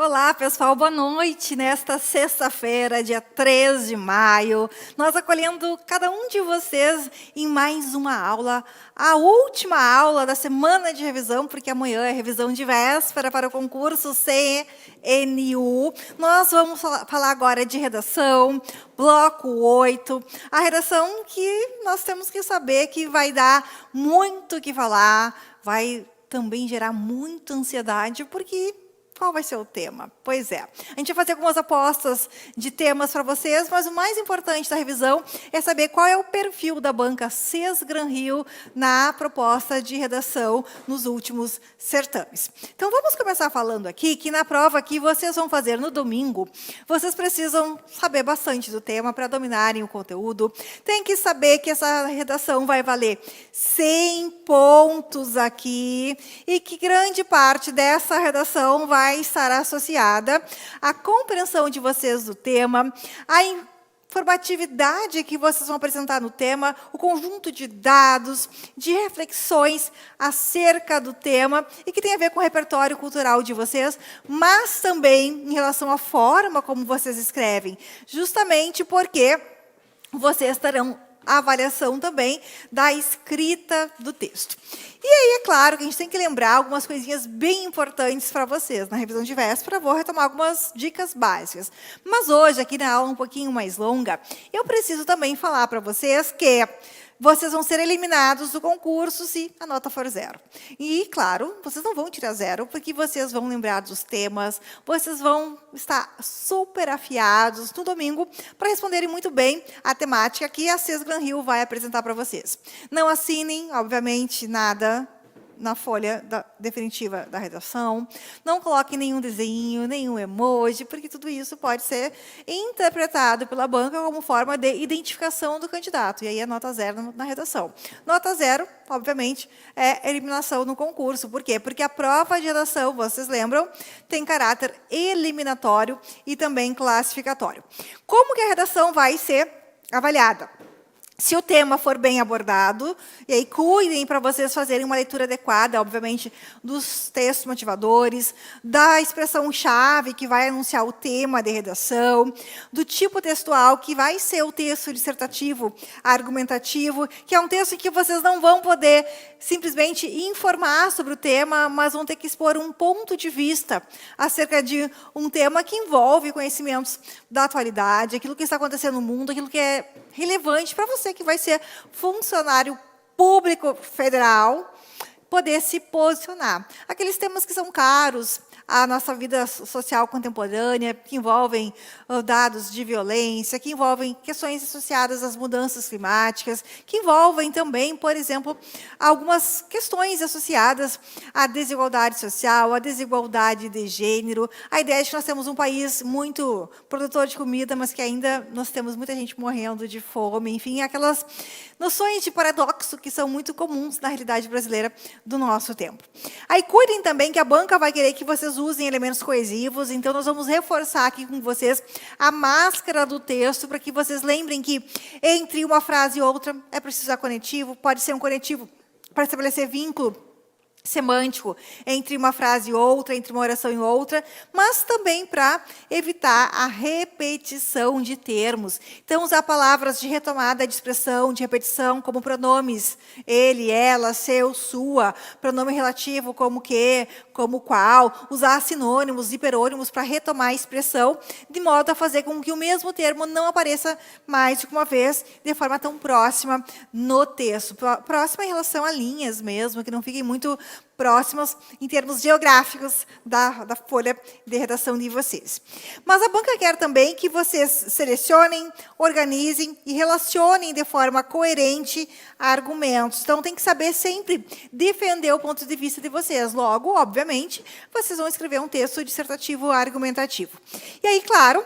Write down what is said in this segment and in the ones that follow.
Olá, pessoal, boa noite. Nesta sexta-feira, dia 3 de maio, nós acolhendo cada um de vocês em mais uma aula, a última aula da semana de revisão, porque amanhã é revisão de véspera para o concurso CNU. Nós vamos falar agora de redação, bloco 8, a redação que nós temos que saber que vai dar muito o que falar, vai também gerar muita ansiedade, porque qual vai ser o tema? Pois é, a gente vai fazer algumas apostas de temas para vocês, mas o mais importante da revisão é saber qual é o perfil da banca CES Gran Rio na proposta de redação nos últimos certames. Então, vamos começar falando aqui que na prova que vocês vão fazer no domingo, vocês precisam saber bastante do tema para dominarem o conteúdo. Tem que saber que essa redação vai valer 100 pontos aqui e que grande parte dessa redação vai estar associada à compreensão de vocês do tema, à informatividade que vocês vão apresentar no tema, o conjunto de dados, de reflexões acerca do tema e que tem a ver com o repertório cultural de vocês, mas também em relação à forma como vocês escrevem, justamente porque vocês terão a avaliação também da escrita do texto. E aí, é claro que a gente tem que lembrar algumas coisinhas bem importantes para vocês. Na revisão de véspera, vou retomar algumas dicas básicas. Mas hoje, aqui na aula um pouquinho mais longa, eu preciso também falar para vocês que vocês vão ser eliminados do concurso se a nota for 0. E, claro, vocês não vão tirar 0, porque vocês vão lembrar dos temas, vocês vão estar super afiados no domingo para responderem muito bem a temática que a CES Gran Rio vai apresentar para vocês. Não assinem, obviamente, nada na folha definitiva da redação. Não coloquem nenhum desenho, nenhum emoji, porque tudo isso pode ser interpretado pela banca como forma de identificação do candidato. E aí é nota 0 na redação. Nota 0, obviamente, é eliminação no concurso. Por quê? Porque a prova de redação, vocês lembram, tem caráter eliminatório e também classificatório. Como que a redação vai ser avaliada? Se o tema for bem abordado, e aí cuidem para vocês fazerem uma leitura adequada, obviamente, dos textos motivadores, da expressão-chave que vai anunciar o tema de redação, do tipo textual que vai ser o texto dissertativo, argumentativo, que é um texto em que vocês não vão poder simplesmente informar sobre o tema, mas vão ter que expor um ponto de vista acerca de um tema que envolve conhecimentos da atualidade, aquilo que está acontecendo no mundo, aquilo que é relevante para você, que vai ser funcionário público federal, poder se posicionar. Aqueles temas que são caros à nossa vida social contemporânea, que envolvem dados de violência, que envolvem questões associadas às mudanças climáticas, que envolvem também, por exemplo, algumas questões associadas à desigualdade social, à desigualdade de gênero, a ideia de que nós temos um país muito produtor de comida, mas que ainda nós temos muita gente morrendo de fome, enfim, aquelas noções de paradoxo que são muito comuns na realidade brasileira do nosso tempo. Aí cuidem também que a banca vai querer que vocês usem elementos coesivos, então nós vamos reforçar aqui com vocês a máscara do texto, para que vocês lembrem que entre uma frase e outra é preciso usar conectivo, pode ser um conectivo para estabelecer vínculo semântico entre uma frase e outra, entre uma oração e outra, mas também para evitar a repetição de termos. Então, usar palavras de retomada de expressão, de repetição, como pronomes, ele, ela, seu, sua, pronome relativo, como que, como qual, usar sinônimos, hiperônimos para retomar a expressão, de modo a fazer com que o mesmo termo não apareça mais de uma vez, de forma tão próxima no texto. Próxima em relação a linhas mesmo, que não fiquem muito próximas em termos geográficos da folha de redação de vocês. Mas a banca quer também que vocês selecionem, organizem e relacionem de forma coerente argumentos. Então, tem que saber sempre defender o ponto de vista de vocês. Logo, obviamente, vocês vão escrever um texto dissertativo argumentativo. E aí, claro,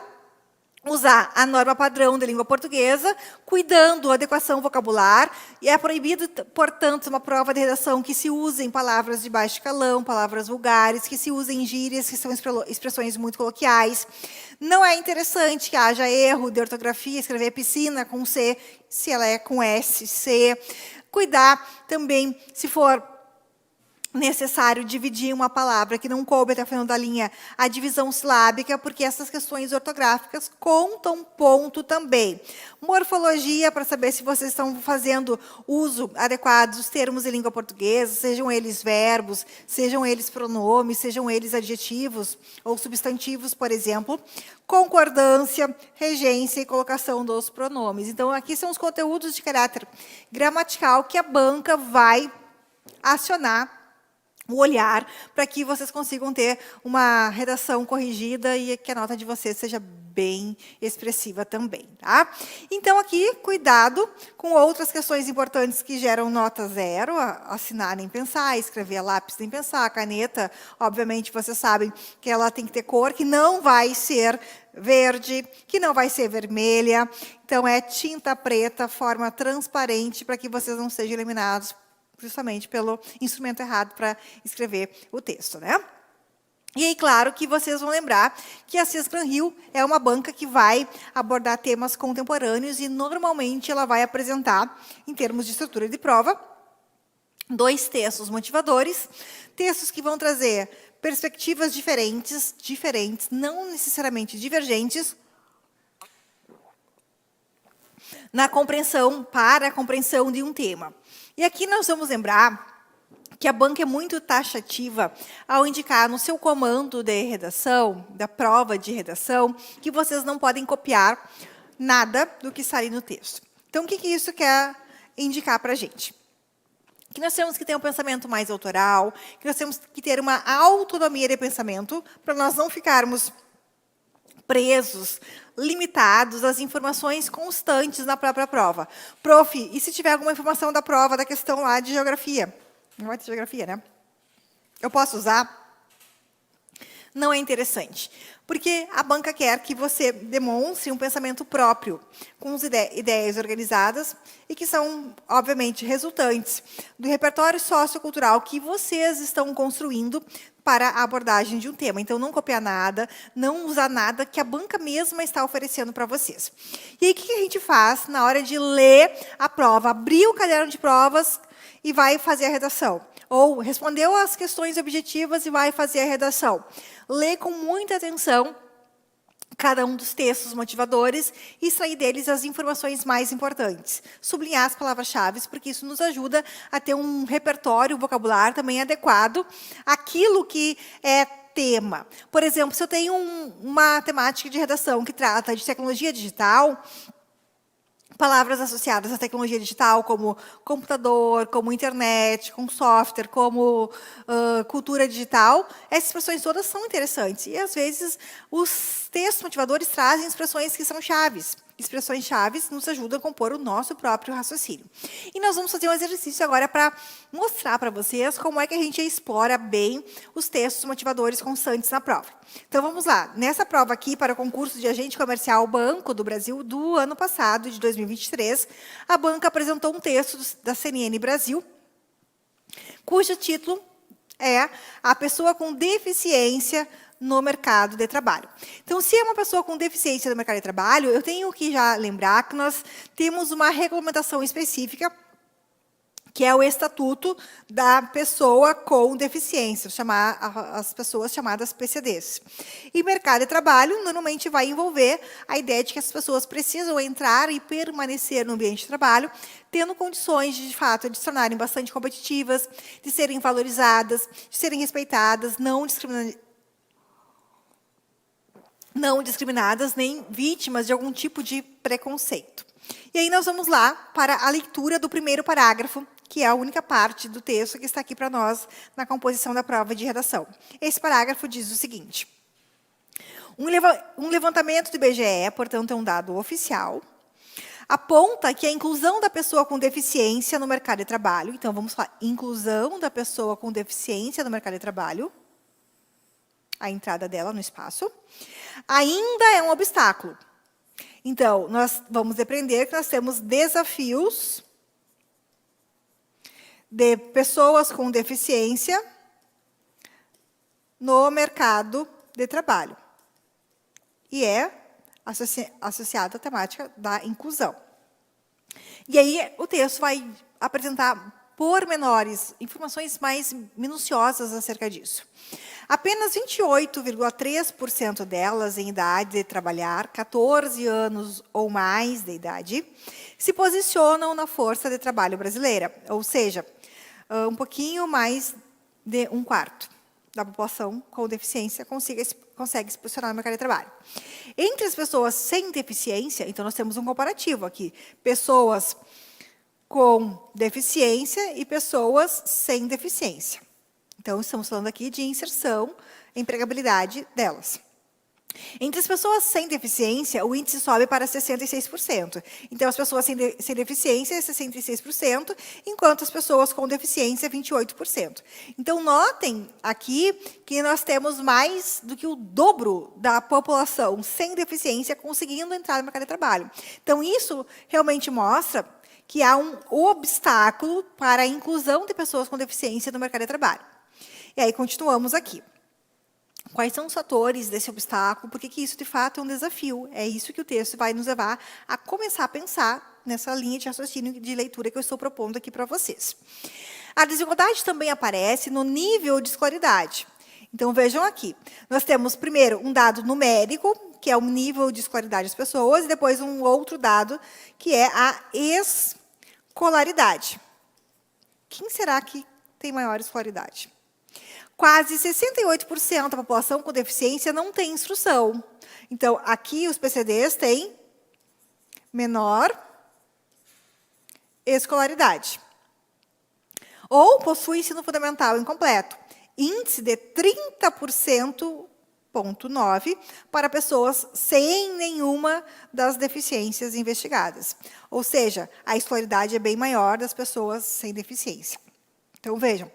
usar a norma padrão da língua portuguesa, cuidando da adequação vocabular, e é proibido, portanto, uma prova de redação que se usem palavras de baixo calão, palavras vulgares, que se usem gírias, que são expressões muito coloquiais. Não é interessante que haja erro de ortografia, escrever piscina com C, se ela é com S, C. Cuidar também, se for necessário dividir uma palavra que não coube até o final da linha, a divisão silábica, porque essas questões ortográficas contam ponto também. Morfologia, para saber se vocês estão fazendo uso adequado dos termos em língua portuguesa, sejam eles verbos, sejam eles pronomes, sejam eles adjetivos ou substantivos, por exemplo. Concordância, regência e colocação dos pronomes. Então, aqui são os conteúdos de caráter gramatical que a banca vai acionar o olhar para que vocês consigam ter uma redação corrigida e que a nota de vocês seja bem expressiva também, tá? Então, aqui, cuidado com outras questões importantes que geram nota 0, assinar nem pensar, escrever a lápis nem pensar, a caneta, obviamente, vocês sabem que ela tem que ter cor, que não vai ser verde, que não vai ser vermelha, então é tinta preta, forma transparente, para que vocês não sejam eliminados justamente pelo instrumento errado para escrever o texto, né? E aí, claro, que vocês vão lembrar que a CIS Gran Rio é uma banca que vai abordar temas contemporâneos e, normalmente, ela vai apresentar, em termos de estrutura de prova, 2 textos motivadores, textos que vão trazer perspectivas diferentes, não necessariamente divergentes, para a compreensão de um tema. E aqui nós vamos lembrar que a banca é muito taxativa ao indicar no seu comando de redação, da prova de redação, que vocês não podem copiar nada do que está ali no texto. Então, o que isso quer indicar para a gente? Que nós temos que ter um pensamento mais autoral, que nós temos que ter uma autonomia de pensamento, para nós não ficarmos presos, limitados às informações constantes na própria prova. Prof, e se tiver alguma informação da prova, da questão lá de geografia? Não vai ter geografia, né? Eu posso usar? Não é interessante, porque a banca quer que você demonstre um pensamento próprio, com as ideias organizadas e que são, obviamente, resultantes do repertório sociocultural que vocês estão construindo para a abordagem de um tema. Então, não copiar nada, não usar nada que a banca mesma está oferecendo para vocês. E aí, o que a gente faz na hora de ler a prova? Abrir o caderno de provas e vai fazer a redação. Ou respondeu as questões objetivas e vai fazer a redação. Lê com muita atenção cada um dos textos motivadores e extrair deles as informações mais importantes. Sublinhar as palavras-chave, porque isso nos ajuda a ter um repertório, um vocabulário também adequado àquilo que é tema. Por exemplo, se eu tenho uma temática de redação que trata de tecnologia digital, palavras associadas à tecnologia digital, como computador, como internet, como software, como cultura digital, essas expressões todas são interessantes. E, às vezes, os textos motivadores trazem expressões que são chaves. Expressões chaves nos ajudam a compor o nosso próprio raciocínio. E nós vamos fazer um exercício agora para mostrar para vocês como é que a gente explora bem os textos motivadores constantes na prova. Então, vamos lá. Nessa prova aqui, para o concurso de agente comercial Banco do Brasil do ano passado, de 2023, a banca apresentou um texto da CNN Brasil, cujo título é A Pessoa com Deficiência no mercado de trabalho. Então, se é uma pessoa com deficiência no mercado de trabalho, eu tenho que já lembrar que nós temos uma regulamentação específica, que é o Estatuto da Pessoa com Deficiência, as pessoas chamadas PCDs. E mercado de trabalho, normalmente, vai envolver a ideia de que as pessoas precisam entrar e permanecer no ambiente de trabalho, tendo condições, de fato, de se tornarem bastante competitivas, de serem valorizadas, de serem respeitadas, não discriminadas, nem vítimas de algum tipo de preconceito. E aí nós vamos lá para a leitura do primeiro parágrafo, que é a única parte do texto que está aqui para nós na composição da prova de redação. Esse parágrafo diz o seguinte: um levantamento do IBGE, portanto, é um dado oficial, aponta que a inclusão da pessoa com deficiência no mercado de trabalho, então vamos falar, inclusão da pessoa com deficiência no mercado de trabalho, a entrada dela no espaço, ainda é um obstáculo. Então, nós vamos aprender que nós temos desafios de pessoas com deficiência no mercado de trabalho. E é associado à temática da inclusão. E aí, o texto vai apresentar pormenores, informações mais minuciosas acerca disso. Apenas 28,3% delas em idade de trabalhar, 14 anos ou mais de idade, se posicionam na força de trabalho brasileira, ou seja, um pouquinho mais de um quarto da população com deficiência consegue se posicionar no mercado de trabalho. Entre as pessoas sem deficiência, então nós temos um comparativo aqui, pessoas com deficiência e pessoas sem deficiência. Então, estamos falando aqui de inserção, empregabilidade delas. Entre as pessoas sem deficiência, o índice sobe para 66%. Então, as pessoas sem deficiência é 66%, enquanto as pessoas com deficiência é 28%. Então, notem aqui que nós temos mais do que o dobro da população sem deficiência conseguindo entrar no mercado de trabalho. Então, isso realmente mostra que há um obstáculo para a inclusão de pessoas com deficiência no mercado de trabalho. E aí, continuamos aqui. Quais são os fatores desse obstáculo? Por que isso, de fato, é um desafio? É isso que o texto vai nos levar a começar a pensar nessa linha de raciocínio de leitura que eu estou propondo aqui para vocês. A desigualdade também aparece no nível de escolaridade. Então, vejam aqui. Nós temos, primeiro, um dado numérico, que é o nível de escolaridade das pessoas, e depois um outro dado, que é a escolaridade. Quem será que tem maior escolaridade? Quase 68% da população com deficiência não tem instrução. Então, aqui os PCDs têm menor escolaridade. Ou possui ensino fundamental incompleto. Índice de 30,9% para pessoas sem nenhuma das deficiências investigadas. Ou seja, a escolaridade é bem maior das pessoas sem deficiência. Então, vejam.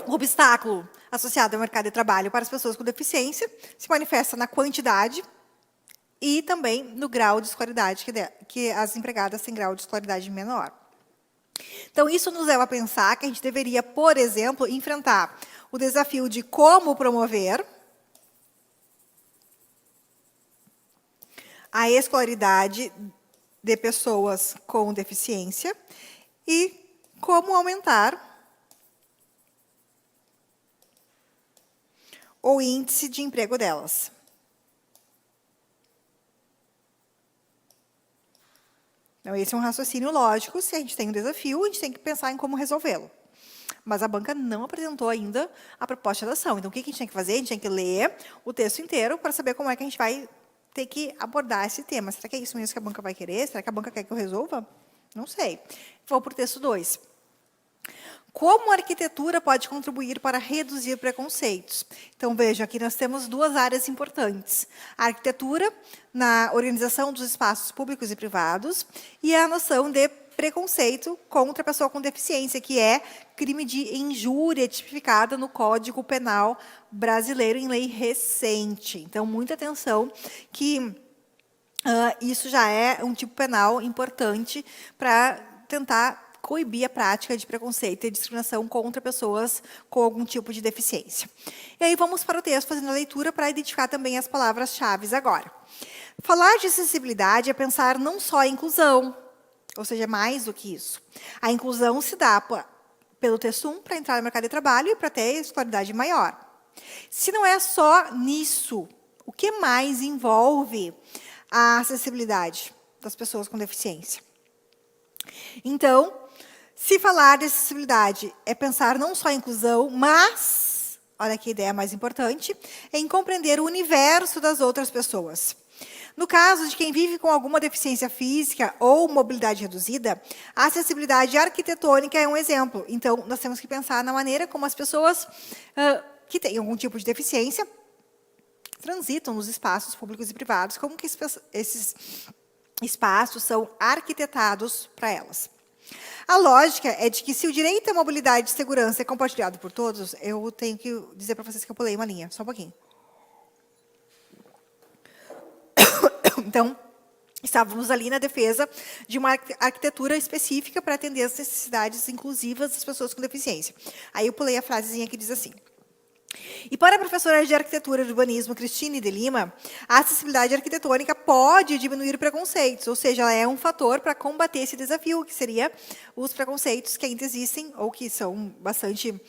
O obstáculo associado ao mercado de trabalho para as pessoas com deficiência se manifesta na quantidade e também no grau de escolaridade, que as empregadas têm grau de escolaridade menor. Então, isso nos leva a pensar que a gente deveria, por exemplo, enfrentar o desafio de como promover a escolaridade de pessoas com deficiência e como aumentar o índice de emprego delas. Então, esse é um raciocínio lógico. Se a gente tem um desafio, a gente tem que pensar em como resolvê-lo. Mas a banca não apresentou ainda a proposta de ação. Então, o que a gente tem que fazer? A gente tem que ler o texto inteiro para saber como é que a gente vai ter que abordar esse tema. Será que é isso mesmo que a banca vai querer? Será que a banca quer que eu resolva? Não sei. Vou para o texto 2. Como a arquitetura pode contribuir para reduzir preconceitos? Então, vejam, aqui nós temos duas áreas importantes. A arquitetura na organização dos espaços públicos e privados e a noção de preconceito contra a pessoa com deficiência, que é crime de injúria tipificada no Código Penal brasileiro em lei recente. Então, muita atenção que isso já é um tipo penal importante para tentar coibir a prática de preconceito e discriminação contra pessoas com algum tipo de deficiência. E aí vamos para o texto, fazendo a leitura para identificar também as palavras-chave agora. Falar de acessibilidade é pensar não só em inclusão, ou seja, mais do que isso. A inclusão se dá pelo texto 1 para entrar no mercado de trabalho e para ter escolaridade maior. Se não é só nisso, o que mais envolve a acessibilidade das pessoas com deficiência? Então, se falar de acessibilidade é pensar não só em inclusão, mas, olha aqui a ideia mais importante, em compreender o universo das outras pessoas. No caso de quem vive com alguma deficiência física ou mobilidade reduzida, a acessibilidade arquitetônica é um exemplo. Então, nós temos que pensar na maneira como as pessoas que têm algum tipo de deficiência transitam nos espaços públicos e privados, como que esses espaços são arquitetados para elas. A lógica é de que, se o direito à mobilidade e segurança é compartilhado por todos, eu tenho que dizer para vocês que eu pulei uma linha, só um pouquinho. Então, estávamos ali na defesa de uma arquitetura específica para atender as necessidades inclusivas das pessoas com deficiência. Aí eu pulei a frasezinha que diz assim: E para a professora de Arquitetura e Urbanismo, Cristine de Lima, a acessibilidade arquitetônica pode diminuir preconceitos, ou seja, ela é um fator para combater esse desafio, que seria os preconceitos que ainda existem, ou que são bastante,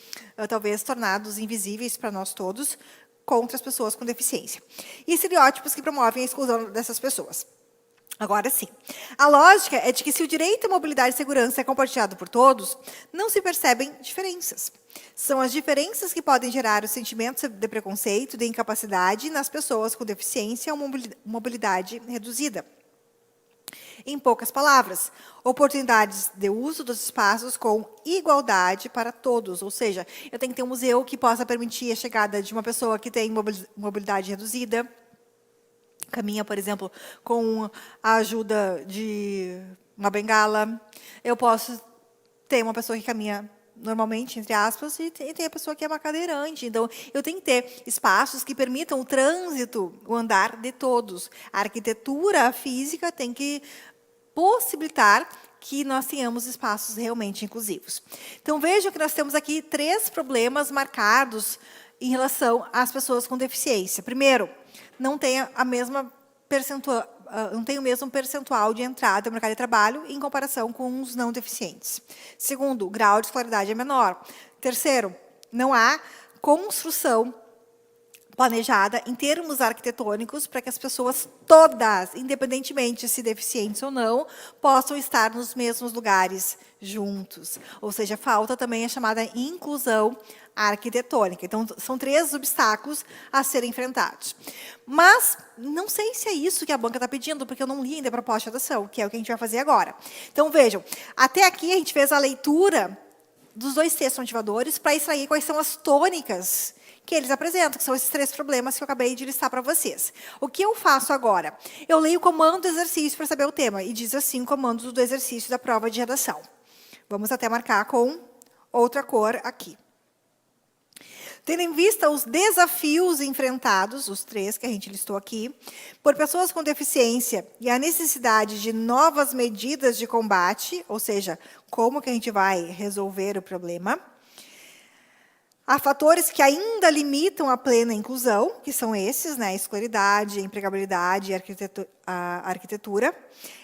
talvez, tornados invisíveis para nós todos, contra as pessoas com deficiência. E estereótipos que promovem a exclusão dessas pessoas. Agora sim, a lógica é de que se o direito à mobilidade e segurança é compartilhado por todos, não se percebem diferenças. São as diferenças que podem gerar os sentimentos de preconceito, de incapacidade nas pessoas com deficiência ou mobilidade reduzida. Em poucas palavras, oportunidades de uso dos espaços com igualdade para todos, ou seja, eu tenho que ter um museu que possa permitir a chegada de uma pessoa que tem mobilidade reduzida, caminha, por exemplo, com a ajuda de uma bengala. Eu posso ter uma pessoa que caminha normalmente, entre aspas, e tem a pessoa que é uma cadeirante. Então, eu tenho que ter espaços que permitam o trânsito, o andar de todos. A arquitetura física tem que possibilitar que nós tenhamos espaços realmente inclusivos. Então, vejam que nós temos aqui 3 problemas marcados em relação às pessoas com deficiência. Primeiro, não tem a mesma percentual, não tem o mesmo percentual de entrada no mercado de trabalho em comparação com os não deficientes. Segundo, o grau de escolaridade é menor. Terceiro, não há construção planejada em termos arquitetônicos para que as pessoas todas, independentemente se deficientes ou não, possam estar nos mesmos lugares juntos. Ou seja, falta também a chamada inclusão arquitetônica. Então, são 3 obstáculos a serem enfrentados. Mas, não sei se é isso que a banca está pedindo, porque eu não li ainda a proposta de ação, que é o que a gente vai fazer agora. Então, vejam, até aqui a gente fez a leitura dos 2 textos motivadores para extrair quais são as tônicas que eles apresentam, que são esses 3 problemas que eu acabei de listar para vocês. O que eu faço agora? Eu leio o comando do exercício para saber o tema, e diz assim o comando do exercício da prova de redação. Vamos até marcar com outra cor aqui. Tendo em vista os desafios enfrentados, os 3 que a gente listou aqui, por pessoas com deficiência e a necessidade de novas medidas de combate, ou seja, como que a gente vai resolver o problema, há fatores que ainda limitam a plena inclusão, que são esses, né, escolaridade, empregabilidade e a arquitetura.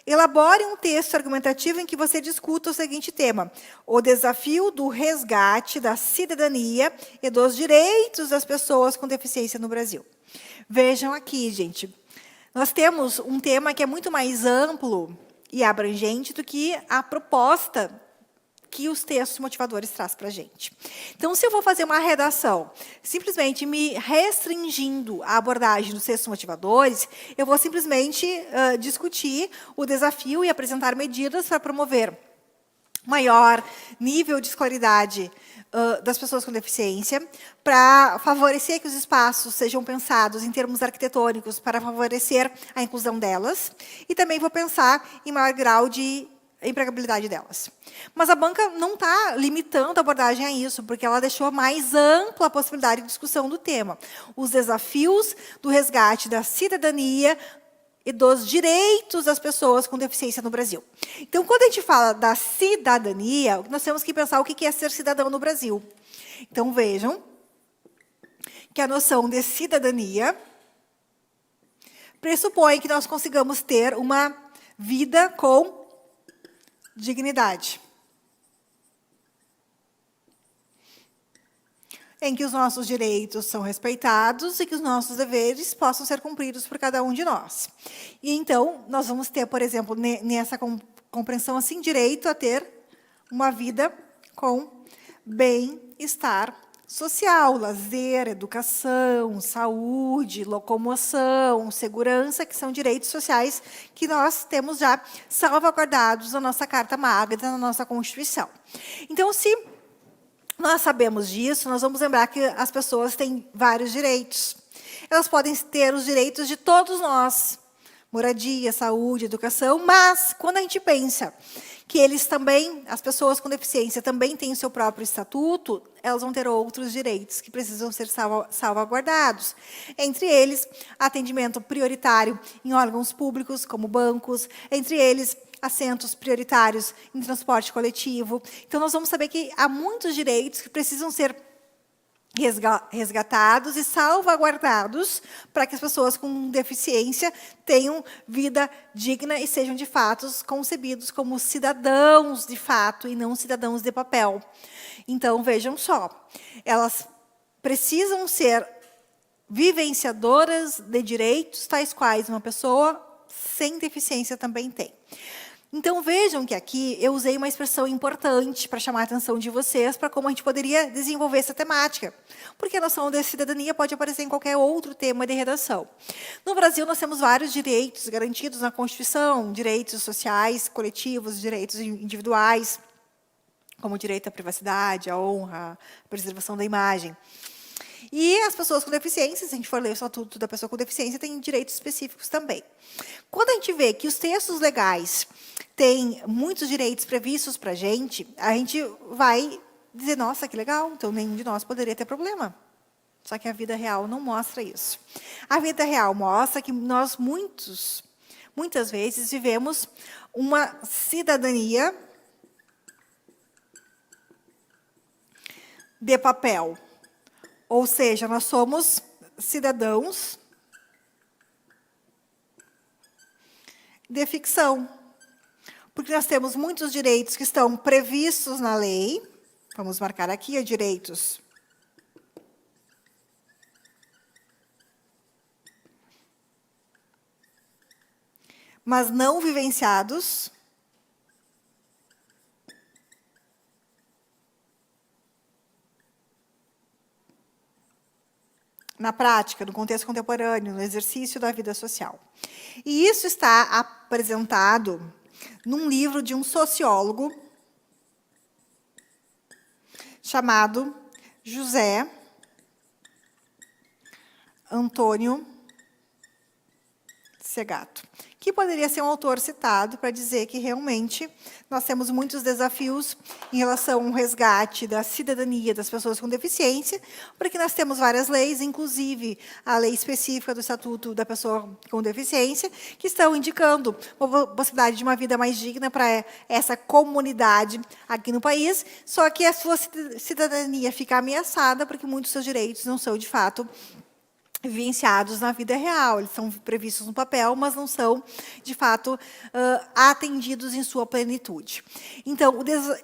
Elabore um texto argumentativo em que você discuta o seguinte tema: o desafio do resgate da cidadania e dos direitos das pessoas com deficiência no Brasil. Vejam aqui, gente, nós temos um tema que é muito mais amplo e abrangente do que a proposta que os textos motivadores trazem para a gente. Então, se eu vou fazer uma redação simplesmente me restringindo à abordagem dos textos motivadores, eu vou simplesmente discutir o desafio e apresentar medidas para promover maior nível de escolaridade das pessoas com deficiência, para favorecer que os espaços sejam pensados em termos arquitetônicos para favorecer a inclusão delas, e também vou pensar em maior grau de empregabilidade delas. Mas a banca não está limitando a abordagem a isso, porque ela deixou mais ampla a possibilidade de discussão do tema. Os desafios do resgate da cidadania e dos direitos das pessoas com deficiência no Brasil. Então, quando a gente fala da cidadania, nós temos que pensar o que é ser cidadão no Brasil. Então, vejam que a noção de cidadania pressupõe que nós consigamos ter uma vida com dignidade, em que os nossos direitos são respeitados e que os nossos deveres possam ser cumpridos por cada um de nós. E então, nós vamos ter, por exemplo, nessa compreensão assim, direito a ter uma vida com bem-estar social, lazer, educação, saúde, locomoção, segurança, que são direitos sociais que nós temos já salvaguardados na nossa Carta Magna, na nossa Constituição. Então, se nós sabemos disso, nós vamos lembrar que as pessoas têm vários direitos. Elas podem ter os direitos de todos nós, moradia, saúde, educação, mas quando a gente pensa que eles também, as pessoas com deficiência, também têm o seu próprio estatuto, elas vão ter outros direitos que precisam ser salvaguardados. Entre eles, atendimento prioritário em órgãos públicos, como bancos, entre eles, assentos prioritários em transporte coletivo. Então, nós vamos saber que há muitos direitos que precisam ser resgatados e salvaguardados para que as pessoas com deficiência tenham vida digna e sejam, de fato, concebidos como cidadãos de fato e não cidadãos de papel. Então, vejam só, elas precisam ser vivenciadoras de direitos tais quais uma pessoa sem deficiência também tem. Então, vejam que aqui eu usei uma expressão importante para chamar a atenção de vocês para como a gente poderia desenvolver essa temática. Porque a noção de cidadania pode aparecer em qualquer outro tema de redação. No Brasil, nós temos vários direitos garantidos na Constituição, direitos sociais, coletivos, direitos individuais, como o direito à privacidade, à honra, à preservação da imagem. E as pessoas com deficiência, se a gente for ler o Estatuto da Pessoa com Deficiência, tem direitos específicos também. Quando a gente vê que os textos legais têm muitos direitos previstos para a gente vai dizer, nossa, que legal, então nenhum de nós poderia ter problema. Só que a vida real não mostra isso. A vida real mostra que nós, muitas vezes, vivemos uma cidadania de papel. Ou seja, nós somos cidadãos de ficção. Porque nós temos muitos direitos que estão previstos na lei. Vamos marcar aqui, direitos mas não vivenciados na prática, no contexto contemporâneo, no exercício da vida social. E isso está apresentado num livro de um sociólogo chamado José Antônio Segato, que poderia ser um autor citado para dizer que, realmente, nós temos muitos desafios em relação ao resgate da cidadania das pessoas com deficiência, porque nós temos várias leis, inclusive a lei específica do Estatuto da Pessoa com Deficiência, que estão indicando a possibilidade de uma vida mais digna para essa comunidade aqui no país, só que a sua cidadania fica ameaçada, porque muitos dos seus direitos não são, de fato, vivenciados na vida real. Eles são previstos no papel, mas não são, de fato, atendidos em sua plenitude. Então,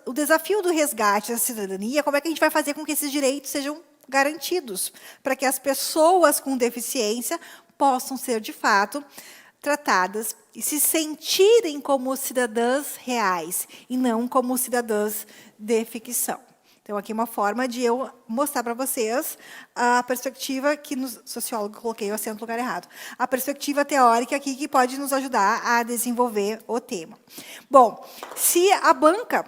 o desafio do resgate da cidadania, como é que a gente vai fazer com que esses direitos sejam garantidos, para que as pessoas com deficiência possam ser, de fato, tratadas e se sentirem como cidadãs reais, e não como cidadãs de ficção. Então, aqui uma forma de eu mostrar para vocês a perspectiva que no sociólogo coloquei o acento no lugar errado. A perspectiva teórica aqui que pode nos ajudar a desenvolver o tema. Bom, se a banca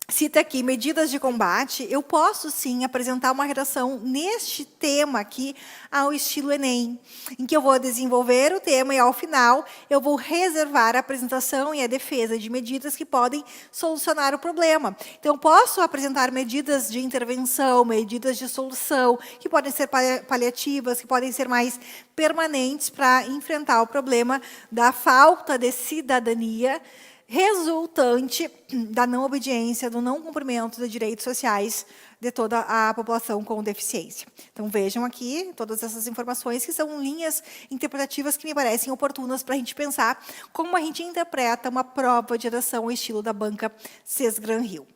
cita aqui medidas de combate, eu posso, sim, apresentar uma redação neste tema aqui, ao estilo Enem, em que eu vou desenvolver o tema e, ao final, eu vou reservar a apresentação e a defesa de medidas que podem solucionar o problema. Então, eu posso apresentar medidas de intervenção, medidas de solução, que podem ser paliativas, que podem ser mais permanentes para enfrentar o problema da falta de cidadania resultante da não obediência, do não cumprimento de direitos sociais de toda a população com deficiência. Então, vejam aqui todas essas informações, que são linhas interpretativas que me parecem oportunas para a gente pensar como a gente interpreta uma prova de redação ao estilo da banca CES Gran Rio.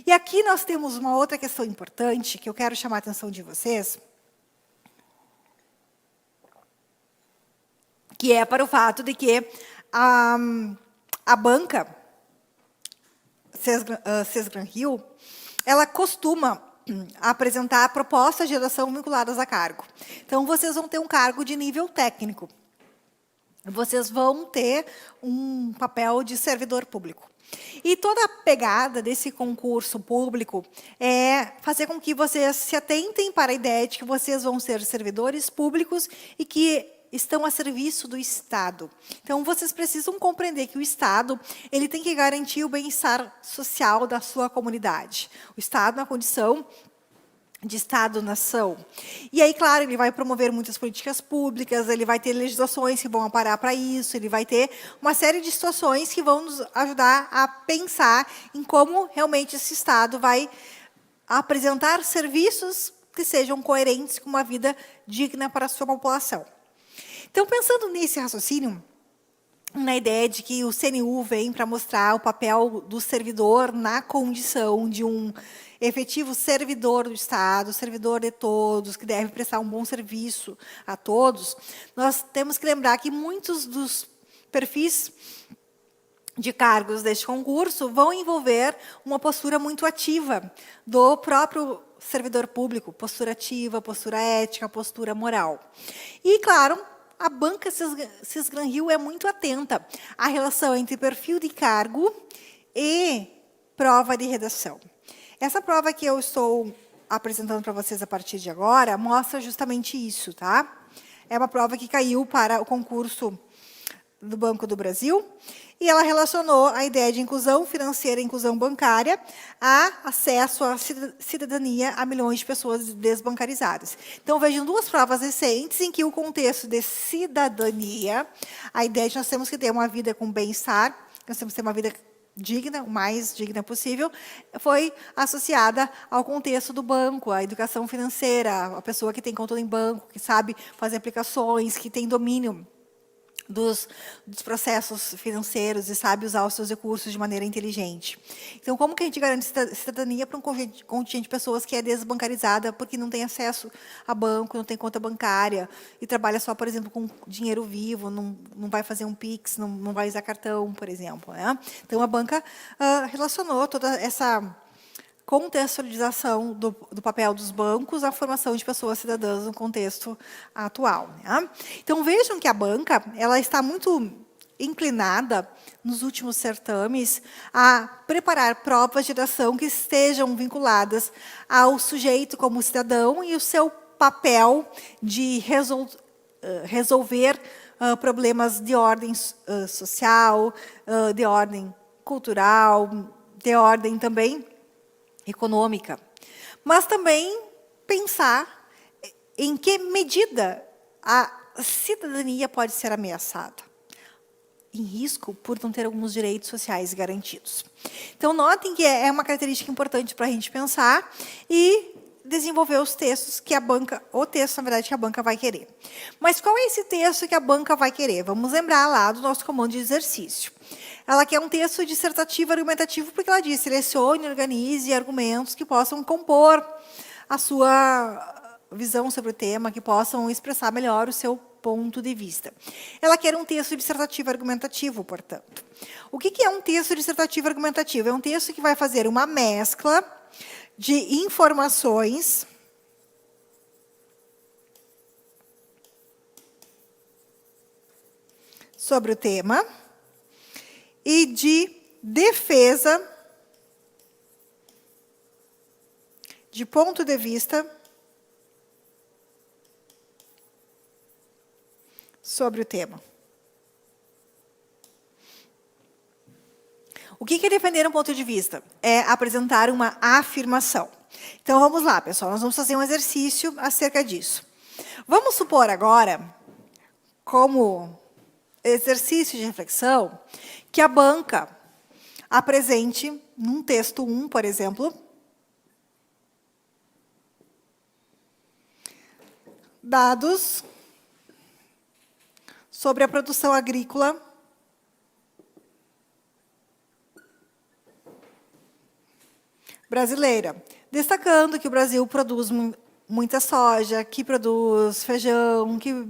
E aqui nós temos uma outra questão importante que eu quero chamar a atenção de vocês, que é para o fato de que a banca CES Gran Rio, ela costuma apresentar propostas de redação vinculadas a cargo. Então, vocês vão ter um cargo de nível técnico. Vocês vão ter um papel de servidor público. E toda a pegada desse concurso público é fazer com que vocês se atentem para a ideia de que vocês vão ser servidores públicos e que estão a serviço do Estado. Então, vocês precisam compreender que o Estado ele tem que garantir o bem-estar social da sua comunidade. O Estado na condição de Estado-nação. E aí, claro, ele vai promover muitas políticas públicas, ele vai ter legislações que vão amparar para isso, ele vai ter uma série de situações que vão nos ajudar a pensar em como realmente esse Estado vai apresentar serviços que sejam coerentes com uma vida digna para a sua população. Então, pensando nesse raciocínio, na ideia de que o CNU vem para mostrar o papel do servidor na condição de um efetivo servidor do Estado, servidor de todos, que deve prestar um bom serviço a todos, nós temos que lembrar que muitos dos perfis de cargos deste concurso vão envolver uma postura muito ativa do próprio servidor público, postura ativa, postura ética, postura moral. E, claro, a banca Cisgran-Rio é muito atenta à relação entre perfil de cargo e prova de redação. Essa prova que eu estou apresentando para vocês a partir de agora mostra justamente isso, tá? É uma prova que caiu para o concurso do Banco do Brasil, e ela relacionou a ideia de inclusão financeira e inclusão bancária a acesso à cidadania a milhões de pessoas desbancarizadas. Então, vejam duas provas recentes em que o contexto de cidadania, a ideia de nós temos que ter uma vida com bem-estar, nós temos que ter uma vida digna, o mais digna possível, foi associada ao contexto do banco, à educação financeira, a pessoa que tem conta em banco, que sabe fazer aplicações, que tem domínio dos processos financeiros e sabe usar os seus recursos de maneira inteligente. Então, como que a gente garante cidadania para um contingente de pessoas que é desbancarizada porque não tem acesso a banco, não tem conta bancária e trabalha só, por exemplo, com dinheiro vivo, não vai fazer um Pix, não vai usar cartão, por exemplo, né? Então, a banca relacionou toda essa contextualização do papel dos bancos à formação de pessoas cidadãs no contexto atual, né? Então, vejam que a banca ela está muito inclinada, nos últimos certames, a preparar provas de redação que estejam vinculadas ao sujeito como cidadão e o seu papel de resolver problemas de ordem social, de ordem cultural, de ordem também econômica, mas também pensar em que medida a cidadania pode ser ameaçada, em risco por não ter alguns direitos sociais garantidos. Então, notem que é uma característica importante para a gente pensar e desenvolver os textos que a banca, o texto, na verdade, que a banca vai querer. Mas qual é esse texto que a banca vai querer? Vamos lembrar lá do nosso comando de exercício. Ela quer um texto dissertativo argumentativo porque ela diz, selecione, organize argumentos que possam compor a sua visão sobre o tema, que possam expressar melhor o seu ponto de vista. Ela quer um texto dissertativo argumentativo, portanto. O que é um texto dissertativo argumentativo? É um texto que vai fazer uma mescla de informações sobre o tema e de defesa de ponto de vista sobre o tema. O que é defender um ponto de vista? É apresentar uma afirmação. Então, vamos lá, pessoal. Nós vamos fazer um exercício acerca disso. Vamos supor agora, como exercício de reflexão, que a banca apresente, num texto 1, por exemplo, dados sobre a produção agrícola brasileira, destacando que o Brasil produz muita soja, que produz feijão, que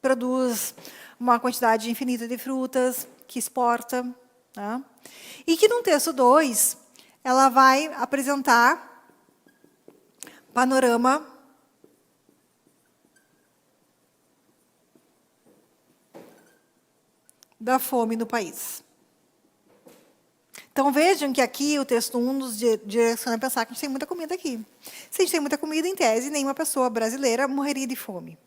produz uma quantidade infinita de frutas, que exporta. Tá? E que no texto 2, ela vai apresentar panorama da fome no país. Então, vejam que aqui o texto 1 nos direciona a pensar que a gente tem muita comida aqui. Se a gente tem muita comida, em tese, nenhuma pessoa brasileira morreria de fome.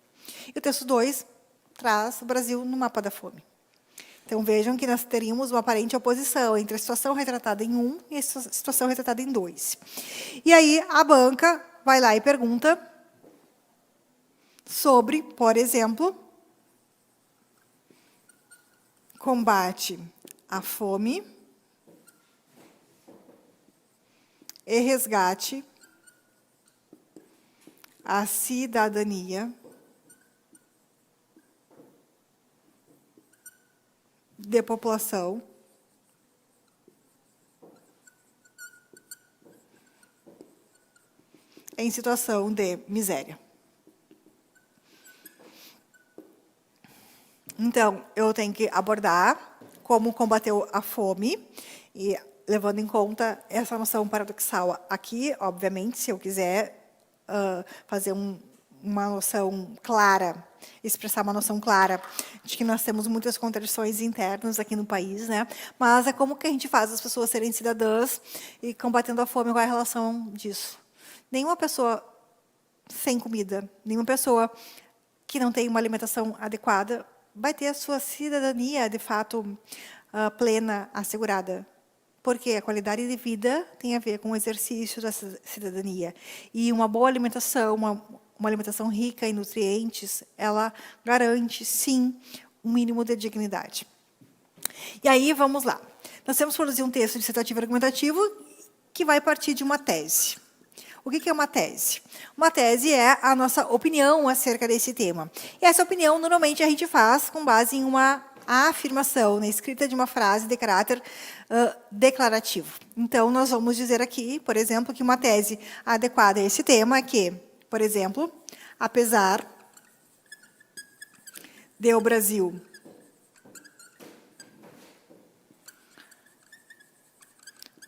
E o texto 2 traz o Brasil no mapa da fome. Então, vejam que nós teríamos uma aparente oposição entre a situação retratada em 1 e a situação retratada em 2. E aí, a banca vai lá e pergunta sobre, por exemplo, combate à fome e resgate a cidadania de população em situação de miséria. Então, eu tenho que abordar como combater a fome, e levando em conta essa noção paradoxal aqui, obviamente, se eu quiser fazer uma noção clara, expressar uma noção clara de que nós temos muitas contradições internas aqui no país, né? Mas é como que a gente faz as pessoas serem cidadãs e combatendo a fome, qual é a relação disso? Nenhuma pessoa sem comida, nenhuma pessoa que não tem uma alimentação adequada vai ter a sua cidadania, de fato, plena, assegurada. Porque a qualidade de vida tem a ver com o exercício da cidadania. E uma boa alimentação, uma alimentação rica em nutrientes, ela garante, sim, um mínimo de dignidade. E aí, vamos lá. Nós temos que produzir um texto dissertativo argumentativo que vai partir de uma tese. O que é uma tese? Uma tese é a nossa opinião acerca desse tema. E essa opinião, normalmente, a gente faz com base em uma afirmação, na escrita de uma frase de caráter declarativo. Então, nós vamos dizer aqui, por exemplo, que uma tese adequada a esse tema é que, por exemplo, apesar de o Brasil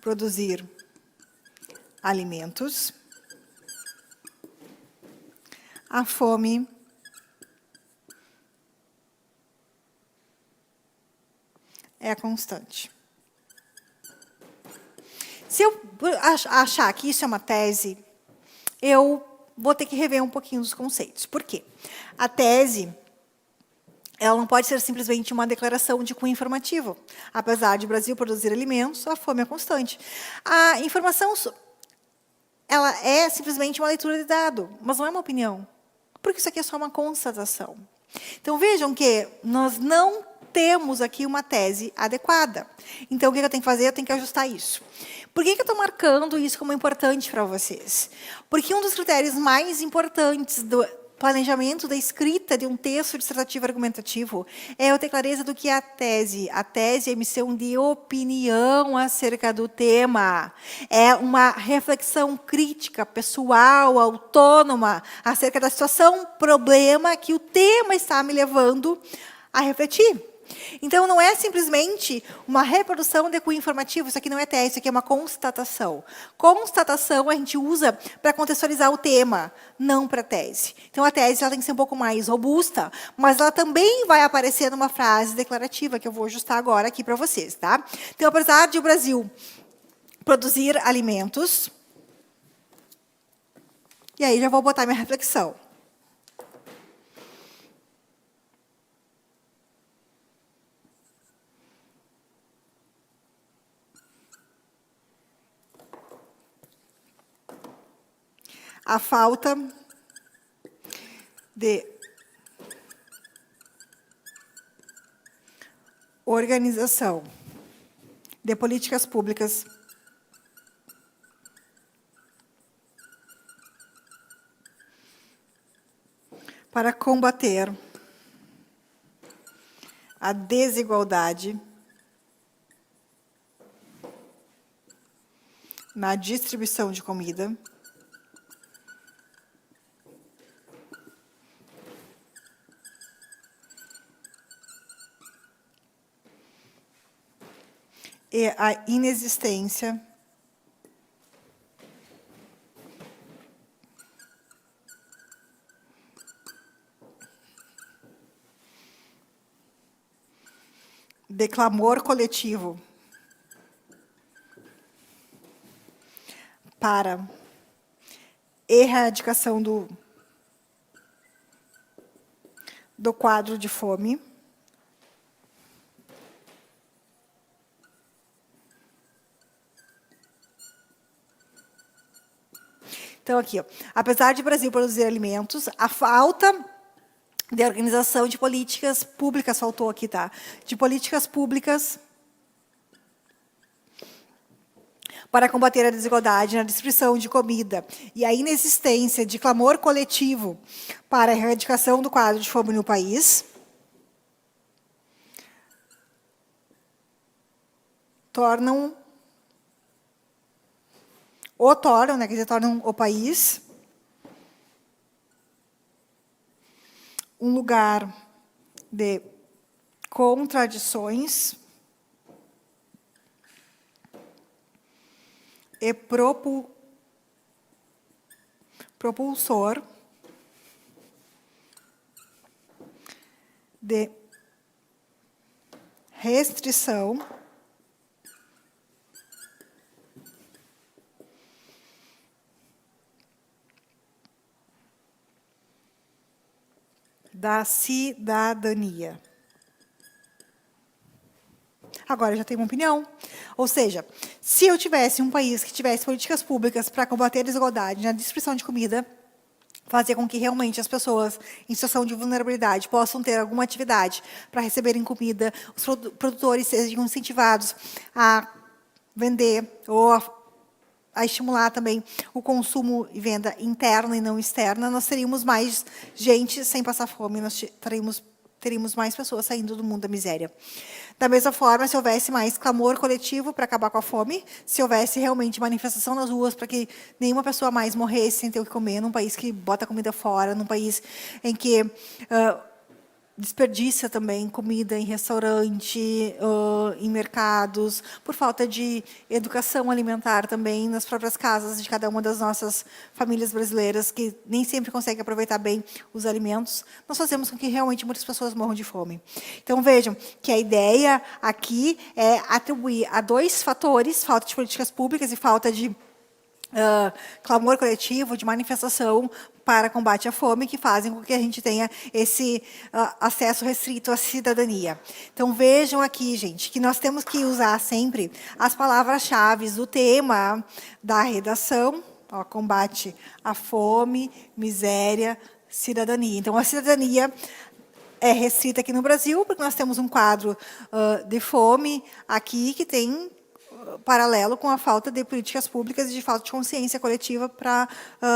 produzir alimentos, a fome é constante. Se eu achar que isso é uma tese, eu vou ter que rever um pouquinho dos conceitos. Por quê? A tese, ela não pode ser simplesmente uma declaração de cunho informativo. Apesar de o Brasil produzir alimentos, a fome é constante. A informação, ela é simplesmente uma leitura de dado, mas não é uma opinião. Porque isso aqui é só uma constatação. Então, vejam que nós não temos aqui uma tese adequada. Então, o que eu tenho que fazer? Eu tenho que ajustar isso. Por que eu estou marcando isso como importante para vocês? Porque um dos critérios mais importantes do planejamento da escrita de um texto dissertativo argumentativo é eu ter clareza do que é a tese. A tese é emissão de opinião acerca do tema. É uma reflexão crítica, pessoal, autônoma, acerca da situação, problema que o tema está me levando a refletir. Então, não é simplesmente uma reprodução de cunho informativo, isso aqui não é tese, isso aqui é uma constatação. Constatação a gente usa para contextualizar o tema, não para tese. Então, a tese ela tem que ser um pouco mais robusta, mas ela também vai aparecer numa frase declarativa, que eu vou ajustar agora aqui para vocês. Tá? Então, apesar de o Brasil produzir alimentos, e aí já vou botar minha reflexão. A falta de organização de políticas públicas para combater a desigualdade na distribuição de comida e a inexistência de clamor coletivo para erradicação do quadro de fome, então, aqui, ó, apesar de o Brasil produzir alimentos, a falta de organização de políticas públicas, faltou aqui, tá? De políticas públicas para combater a desigualdade na distribuição de comida e a inexistência de clamor coletivo para a erradicação do quadro de fome no país, tornam o país um lugar de contradições e propulsor de restrição da cidadania. Agora eu já tenho uma opinião. Ou seja, se eu tivesse um país que tivesse políticas públicas para combater a desigualdade na distribuição de comida, fazer com que realmente as pessoas em situação de vulnerabilidade possam ter alguma atividade para receberem comida, os produtores sejam incentivados a vender ou a estimular também o consumo e venda interna e não externa, nós teríamos mais gente sem passar fome, nós teríamos mais pessoas saindo do mundo da miséria. Da mesma forma, se houvesse mais clamor coletivo para acabar com a fome, se houvesse realmente manifestação nas ruas para que nenhuma pessoa mais morresse sem ter o que comer, num país que bota comida fora, num país em que desperdiça também comida em restaurante, em mercados, por falta de educação alimentar também nas próprias casas de cada uma das nossas famílias brasileiras, que nem sempre conseguem aproveitar bem os alimentos, nós fazemos com que realmente muitas pessoas morram de fome. Então, vejam que a ideia aqui é atribuir a dois fatores, falta de políticas públicas e falta de clamor coletivo, de manifestação para combate à fome, que fazem com que a gente tenha esse acesso restrito à cidadania. Então, vejam aqui, gente, que nós temos que usar sempre as palavras-chave do tema da redação, combate à fome, miséria, cidadania. Então, a cidadania é restrita aqui no Brasil, porque nós temos um quadro de fome aqui que tem paralelo com a falta de políticas públicas e de falta de consciência coletiva para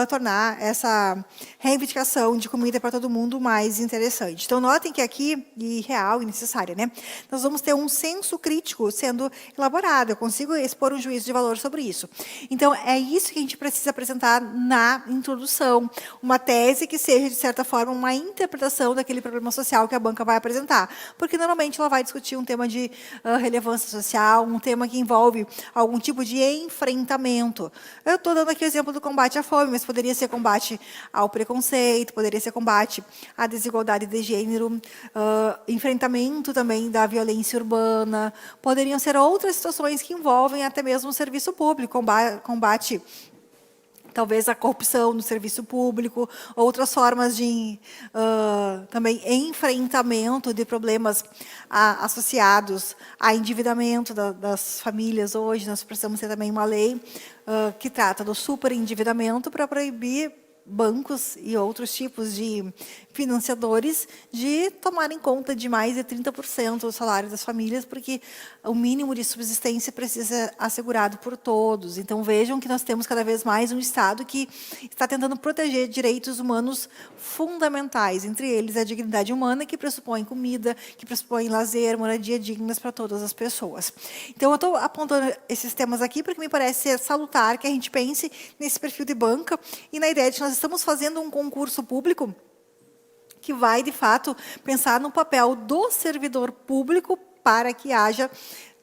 tornar essa reivindicação de comida para todo mundo mais interessante. Então, notem que aqui, e real e necessária, né, nós vamos ter um senso crítico sendo elaborado. Eu consigo expor um juízo de valor sobre isso. Então, é isso que a gente precisa apresentar na introdução. Uma tese que seja, de certa forma, uma interpretação daquele problema social que a banca vai apresentar. Porque, normalmente, ela vai discutir um tema de relevância social, um tema que envolve algum tipo de enfrentamento. Eu estou dando aqui o exemplo do combate à fome, mas poderia ser combate ao preconceito, poderia ser combate à desigualdade de gênero, enfrentamento também da violência urbana, poderiam ser outras situações que envolvem até mesmo o serviço público, combate talvez a corrupção no serviço público, outras formas de também enfrentamento de problemas associados a endividamento das famílias. Hoje nós precisamos ter também uma lei que trata do superendividamento para proibir bancos e outros tipos de financiadores de tomarem conta de mais de 30% do salário das famílias, porque o mínimo de subsistência precisa ser assegurado por todos. Então, vejam que nós temos cada vez mais um Estado que está tentando proteger direitos humanos fundamentais, entre eles a dignidade humana, que pressupõe comida, que pressupõe lazer, moradia dignas para todas as pessoas. Então, eu estou apontando esses temas aqui porque me parece ser salutar que a gente pense nesse perfil de banca e na ideia de que nós estamos fazendo um concurso público que vai, de fato, pensar no papel do servidor público para que haja,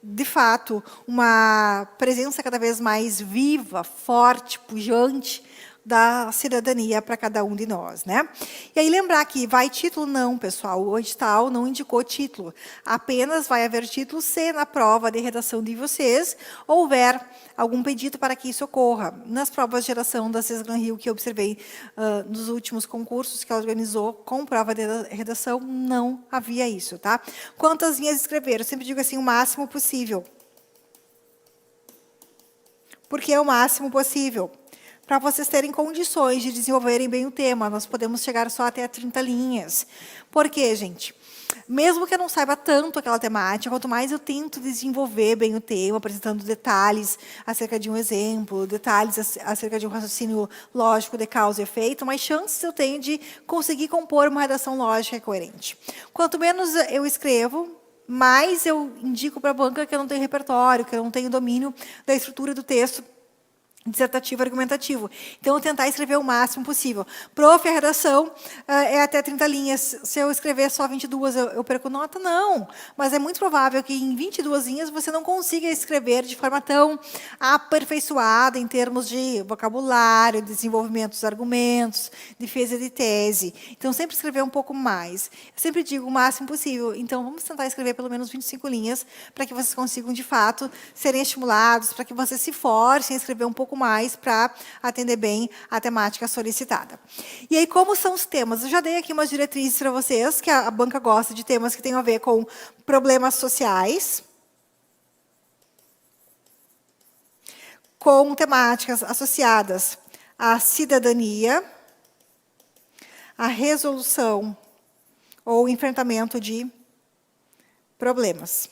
de fato, uma presença cada vez mais viva, forte, pujante da cidadania para cada um de nós, né? E aí lembrar que vai título não, pessoal, o edital não indicou título, apenas vai haver título se na prova de redação de vocês houver algum pedido para que isso ocorra. Nas provas de redação da CES Gran Rio, que eu observei nos últimos concursos que ela organizou com prova de redação, não havia isso, tá? Quantas linhas escrever? Eu sempre digo assim, o máximo possível. Por que o máximo possível? Para vocês terem condições de desenvolverem bem o tema, nós podemos chegar só até 30 linhas. Por quê, gente? mesmo que eu não saiba tanto aquela temática, quanto mais eu tento desenvolver bem o tema, apresentando detalhes acerca de um exemplo, detalhes acerca de um raciocínio lógico de causa e efeito, mais chances eu tenho de conseguir compor uma redação lógica e coerente. Quanto menos eu escrevo, mais eu indico para a banca que eu não tenho repertório, que eu não tenho domínio da estrutura do texto dissertativo argumentativo. Então, eu tentar escrever o máximo possível. Prof, a redação é até 30 linhas. Se eu escrever só 22, eu perco nota? Não. Mas é muito provável que em 22 linhas você não consiga escrever de forma tão aperfeiçoada em termos de vocabulário, desenvolvimento dos argumentos, defesa de tese. Então, sempre escrever um pouco mais. Eu sempre digo o máximo possível. Então, vamos tentar escrever pelo menos 25 linhas para que vocês consigam, de fato, serem estimulados, para que vocês se forcem a escrever um pouco mais para atender bem a temática solicitada. E aí, como são os temas? Eu já dei aqui umas diretrizes para vocês, que a banca gosta de temas que tenham a ver com problemas sociais, com temáticas associadas à cidadania, à resolução ou enfrentamento de problemas.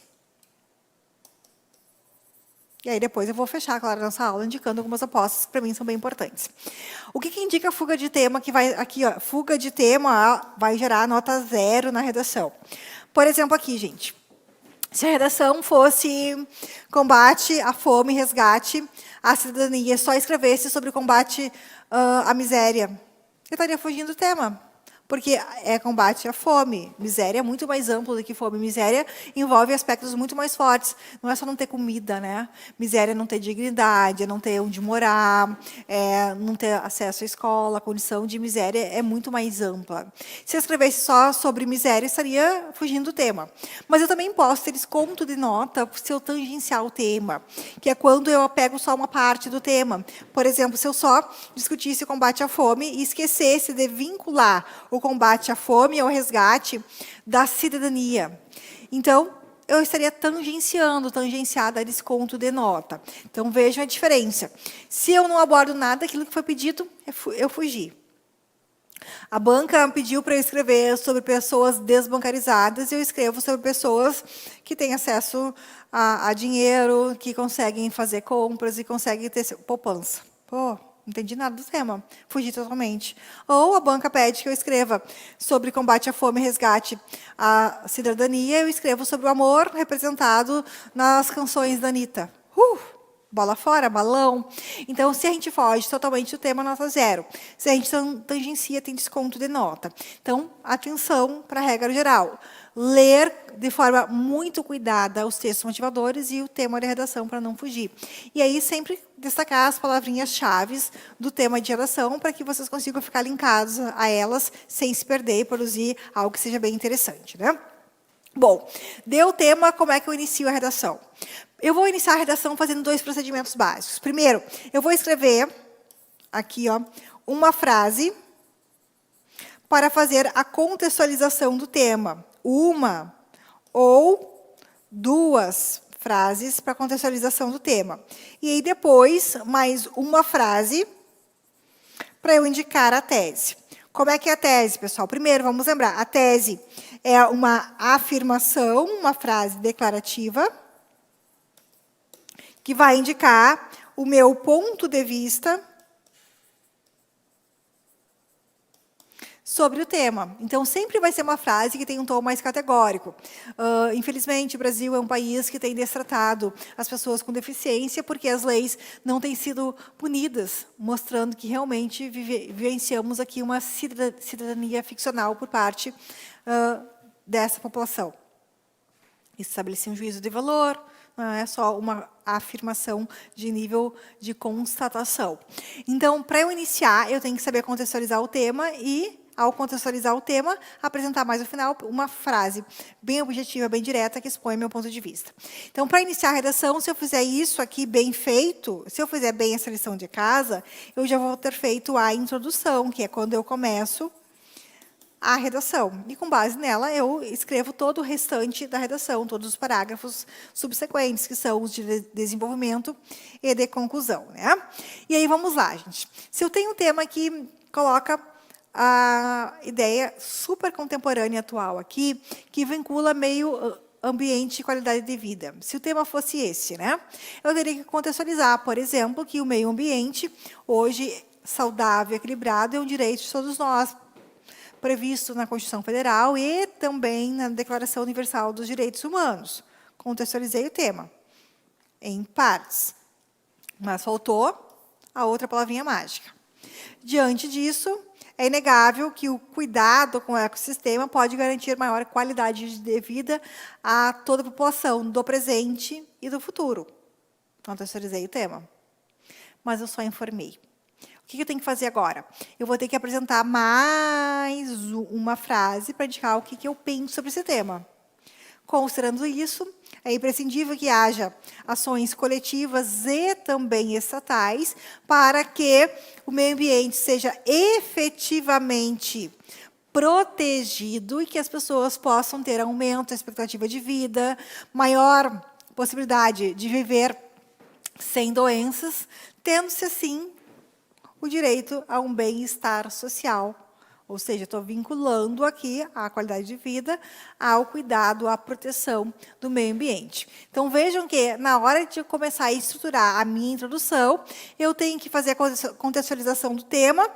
E aí, depois eu vou fechar, claro, a nossa aula, indicando algumas apostas que, para mim, são bem importantes. O que indica a fuga de tema? Que vai aqui, ó, fuga de tema vai gerar nota 0 na redação. Por exemplo, aqui, gente. Se a redação fosse combate à fome, resgate à cidadania, só escrevesse sobre combate à miséria, eu estaria fugindo do tema. Porque é combate à fome. Miséria é muito mais amplo do que fome. Miséria envolve aspectos muito mais fortes. Não é só não ter comida, né? Miséria é não ter dignidade, é não ter onde morar, é não ter acesso à escola. A condição de miséria é muito mais ampla. Se eu escrevesse só sobre miséria, estaria fugindo do tema. Mas eu também posso ter desconto de nota se eu tangenciar o tema, que é quando eu pego só uma parte do tema. Por exemplo, se eu só discutisse o combate à fome e esquecesse de vincular o combate à fome ao resgate da cidadania. Então, eu estaria tangenciada a desconto de nota. Então, vejam a diferença. Se eu não abordo nada daquilo que foi pedido, eu fugi. A banca pediu para eu escrever sobre pessoas desbancarizadas, e eu escrevo sobre pessoas que têm acesso a dinheiro, que conseguem fazer compras e conseguem ter poupança. Pô, não entendi nada do tema, fugi totalmente. Ou a banca pede que eu escreva sobre combate à fome e resgate à cidadania, eu escrevo sobre o amor representado nas canções da Anitta. Bola fora, balão. Então, se a gente foge totalmente do tema, nota 0. Se a gente tangencia, tem desconto de nota. Então, atenção para a regra geral. Ler de forma muito cuidada os textos motivadores e o tema de redação para não fugir. E aí, sempre destacar as palavrinhas-chave do tema de redação para que vocês consigam ficar linkados a elas sem se perder e produzir algo que seja bem interessante, né? Bom, deu o tema, como é que eu inicio a redação? Eu vou iniciar a redação fazendo 2 procedimentos básicos. Primeiro, eu vou escrever aqui, ó, uma frase para fazer a contextualização do tema. Uma ou 2 frases para contextualização do tema. E aí, depois, mais uma frase para eu indicar a tese. Como é que é a tese, pessoal? Primeiro, vamos lembrar, a tese é uma afirmação, uma frase declarativa, que vai indicar o meu ponto de vista sobre o tema. Então, sempre vai ser uma frase que tem um tom mais categórico. Infelizmente, o Brasil é um país que tem destratado as pessoas com deficiência porque as leis não têm sido punidas, mostrando que realmente vivenciamos aqui uma cidadania ficcional por parte dessa população. Estabelecer um juízo de valor, não é só uma afirmação de nível de constatação. Então, para eu iniciar, eu tenho que saber contextualizar o tema e, ao contextualizar o tema, apresentar mais no final uma frase bem objetiva, bem direta, que expõe meu ponto de vista. Então, para iniciar a redação, se eu fizer isso aqui bem feito, se eu fizer bem essa lição de casa, eu já vou ter feito a introdução, que é quando eu começo a redação. E, com base nela, eu escrevo todo o restante da redação, todos os parágrafos subsequentes, que são os de desenvolvimento e de conclusão, né? E aí, vamos lá, gente. Se eu tenho um tema que coloca a ideia super contemporânea atual aqui, que vincula meio ambiente e qualidade de vida. Se o tema fosse esse, né? Eu teria que contextualizar, por exemplo, que o meio ambiente, hoje saudável e equilibrado, é um direito de todos nós, previsto na Constituição Federal e também na Declaração Universal dos Direitos Humanos. Contextualizei o tema, em partes. Mas faltou a outra palavrinha mágica. Diante disso, é inegável que o cuidado com o ecossistema pode garantir maior qualidade de vida a toda a população, do presente e do futuro. Contextualizei o tema. Mas eu só informei. O que eu tenho que fazer agora? Eu vou ter que apresentar mais uma frase para indicar o que eu penso sobre esse tema. Considerando isso, é imprescindível que haja ações coletivas e também estatais para que o meio ambiente seja efetivamente protegido e que as pessoas possam ter aumento da expectativa de vida, maior possibilidade de viver sem doenças, tendo-se assim o direito a um bem-estar social. Ou seja, estou vinculando aqui a qualidade de vida ao cuidado, à proteção do meio ambiente. Então, vejam que, na hora de começar a estruturar a minha introdução, eu tenho que fazer a contextualização do tema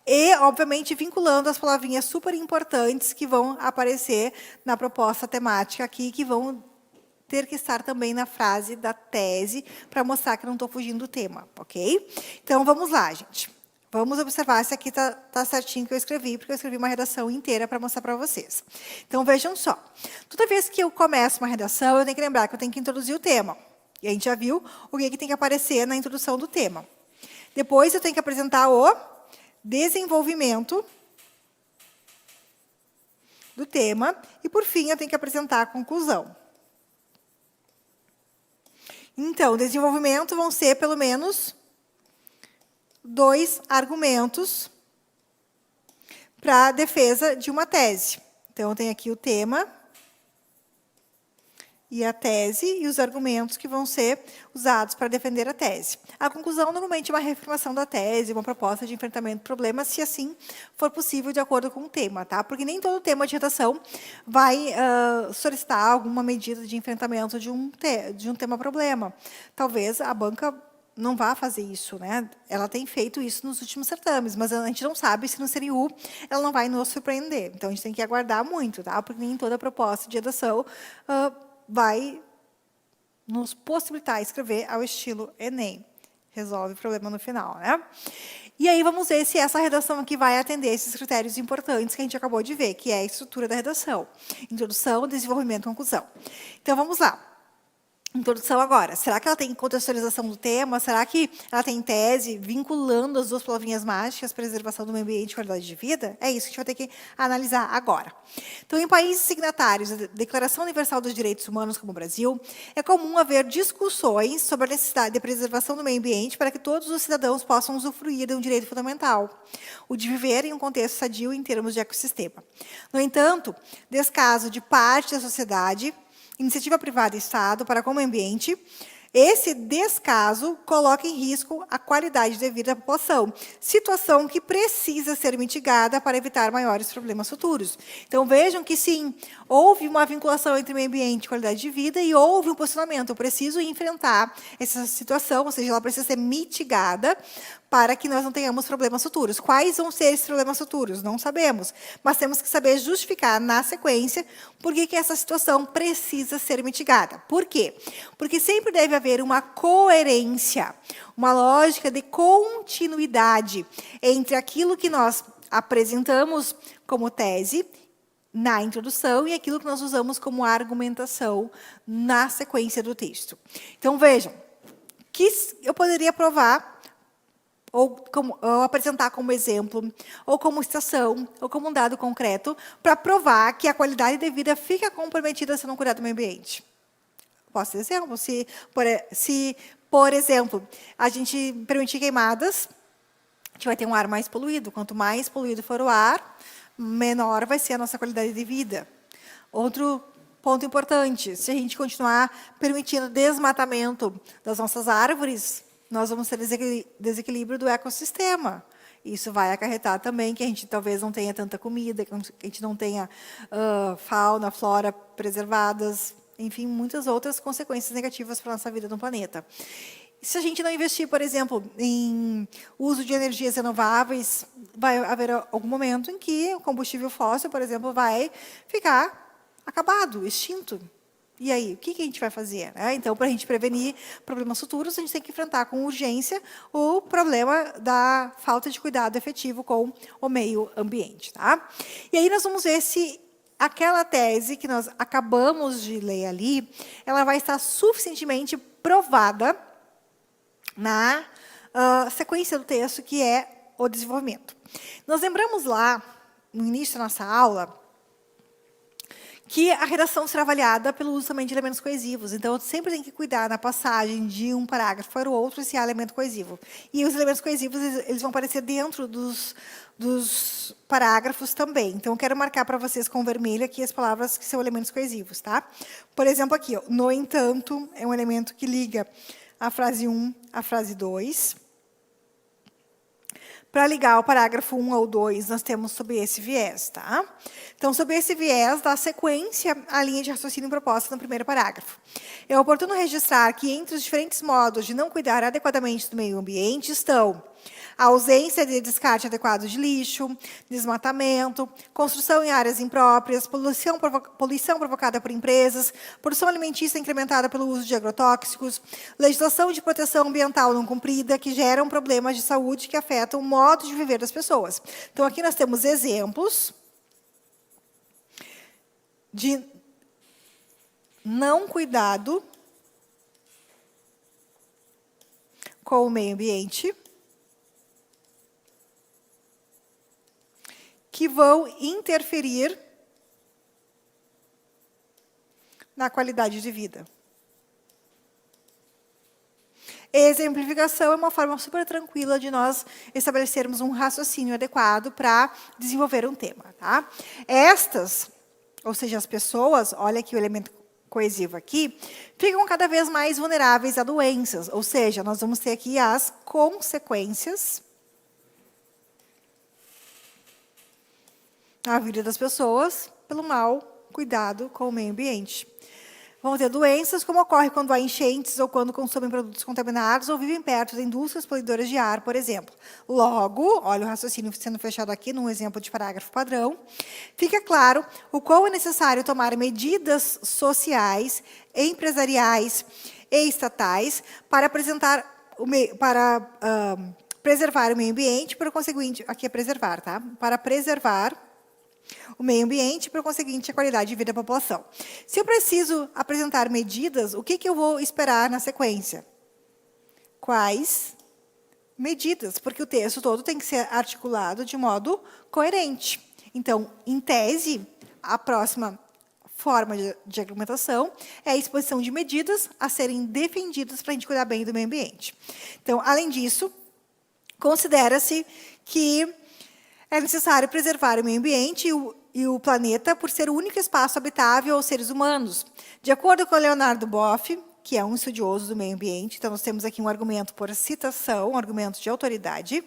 e, obviamente, vinculando as palavrinhas super importantes que vão aparecer na proposta temática aqui, que vão ter que estar também na frase da tese, para mostrar que não estou fugindo do tema, ok? Então, vamos lá, gente. Vamos observar se aqui está certinho que eu escrevi, porque eu escrevi uma redação inteira para mostrar para vocês. Então, vejam só. Toda vez que eu começo uma redação, eu tenho que lembrar que eu tenho que introduzir o tema. E a gente já viu o que tem que aparecer na introdução do tema. Depois, eu tenho que apresentar o desenvolvimento do tema. E, por fim, eu tenho que apresentar a conclusão. Então, desenvolvimento vão ser, pelo menos, 2 argumentos para a defesa de uma tese. Então, eu tenho aqui o tema e a tese e os argumentos que vão ser usados para defender a tese. A conclusão, normalmente, é uma reafirmação da tese, uma proposta de enfrentamento do problema, se assim for possível, de acordo com o tema, tá? Porque nem todo tema de redação vai solicitar alguma medida de enfrentamento de um tema-problema. Talvez a banca não vá fazer isso, né? Ela tem feito isso nos últimos certames, mas a gente não sabe se no CNU ela não vai nos surpreender. Então, a gente tem que aguardar muito, tá? Porque nem toda proposta de redação vai nos possibilitar escrever ao estilo Enem. Resolve o problema no final, né? E aí, vamos ver se essa redação aqui vai atender esses critérios importantes que a gente acabou de ver, que é a estrutura da redação. Introdução, desenvolvimento, conclusão. Então, vamos lá. Introdução agora. Será que ela tem contextualização do tema? Será que ela tem tese vinculando as 2 palavrinhas mágicas, preservação do meio ambiente e qualidade de vida? É isso que a gente vai ter que analisar agora. Então, em países signatários da Declaração Universal dos Direitos Humanos, como o Brasil, é comum haver discussões sobre a necessidade de preservação do meio ambiente para que todos os cidadãos possam usufruir de um direito fundamental, o de viver em um contexto sadio em termos de ecossistema. No entanto, descaso de parte da sociedade, iniciativa privada e Estado para com o meio ambiente, esse descaso coloca em risco a qualidade de vida da população, situação que precisa ser mitigada para evitar maiores problemas futuros. Então, vejam que, sim, houve uma vinculação entre meio ambiente e qualidade de vida e houve um posicionamento. Eu preciso enfrentar essa situação, ou seja, ela precisa ser mitigada para que nós não tenhamos problemas futuros. Quais vão ser esses problemas futuros? Não sabemos, mas temos que saber justificar, na sequência, por que essa situação precisa ser mitigada. Por quê? Porque sempre deve haver uma coerência, uma lógica de continuidade entre aquilo que nós apresentamos como tese na introdução e aquilo que nós usamos como argumentação na sequência do texto. Então, vejam, que eu poderia provar ou apresentar como exemplo, ou como citação, ou como um dado concreto, para provar que a qualidade de vida fica comprometida se não cuidar do meio ambiente. Posso dar exemplo? Se, por exemplo, a gente permitir queimadas, a gente vai ter um ar mais poluído. Quanto mais poluído for o ar, menor vai ser a nossa qualidade de vida. Outro ponto importante, se a gente continuar permitindo desmatamento das nossas árvores, nós vamos ter desequilíbrio do ecossistema. Isso vai acarretar também que a gente talvez não tenha tanta comida, que a gente não tenha fauna, flora preservadas, enfim, muitas outras consequências negativas para a nossa vida no planeta. Se a gente não investir, por exemplo, em uso de energias renováveis, vai haver algum momento em que o combustível fóssil, por exemplo, vai ficar acabado, extinto. E aí, o que a gente vai fazer? Então, para a gente prevenir problemas futuros, a gente tem que enfrentar com urgência o problema da falta de cuidado efetivo com o meio ambiente. Tá? E aí nós vamos ver se aquela tese que nós acabamos de ler ali, ela vai estar suficientemente provada na sequência do texto, que é o desenvolvimento. Nós lembramos lá, no início da nossa aula, que a redação será avaliada pelo uso também de elementos coesivos. Então, eu sempre tenho que cuidar na passagem de um parágrafo para o outro se há elemento coesivo. E os elementos coesivos eles vão aparecer dentro dos parágrafos também. Então, eu quero marcar para vocês com vermelho aqui as palavras que são elementos coesivos. Tá? Por exemplo, aqui, ó, no entanto, é um elemento que liga a frase 1 à frase 2. Para ligar o parágrafo 1 ao 2, nós temos sob esse viés. Tá? Então, sob esse viés, dá sequência à linha de raciocínio proposta no primeiro parágrafo. É oportuno registrar que, entre os diferentes modos de não cuidar adequadamente do meio ambiente, estão a ausência de descarte adequado de lixo, desmatamento, construção em áreas impróprias, poluição provocada por empresas, produção alimentícia incrementada pelo uso de agrotóxicos, legislação de proteção ambiental não cumprida, que geram problemas de saúde que afetam o modo de viver das pessoas. Então, aqui nós temos exemplos de não cuidado com o meio ambiente, que vão interferir na qualidade de vida. Exemplificação é uma forma super tranquila de nós estabelecermos um raciocínio adequado para desenvolver um tema. Tá? Estas, ou seja, as pessoas, olha aqui o elemento coesivo aqui, ficam cada vez mais vulneráveis a doenças, ou seja, nós vamos ter aqui as consequências a vida das pessoas pelo mau cuidado com o meio ambiente. Vão ter doenças, como ocorre quando há enchentes ou quando consomem produtos contaminados ou vivem perto de indústrias poluidoras de ar, por exemplo. Logo, olha o raciocínio sendo fechado aqui num exemplo de parágrafo padrão, fica claro o qual é necessário tomar medidas sociais, empresariais e estatais para preservar o meio ambiente, por conseguinte, aqui é preservar, tá? Para preservar o meio ambiente e, por conseguinte, a qualidade de vida da população. Se eu preciso apresentar medidas, o que eu vou esperar na sequência? Quais medidas? Porque o texto todo tem que ser articulado de modo coerente. Então, em tese, a próxima forma de argumentação é a exposição de medidas a serem defendidas para a gente cuidar bem do meio ambiente. Então, além disso, considera-se que é necessário preservar o meio ambiente e o planeta por ser o único espaço habitável aos seres humanos. De acordo com Leonardo Boff, que é um estudioso do meio ambiente, então nós temos aqui um argumento por citação, um argumento de autoridade,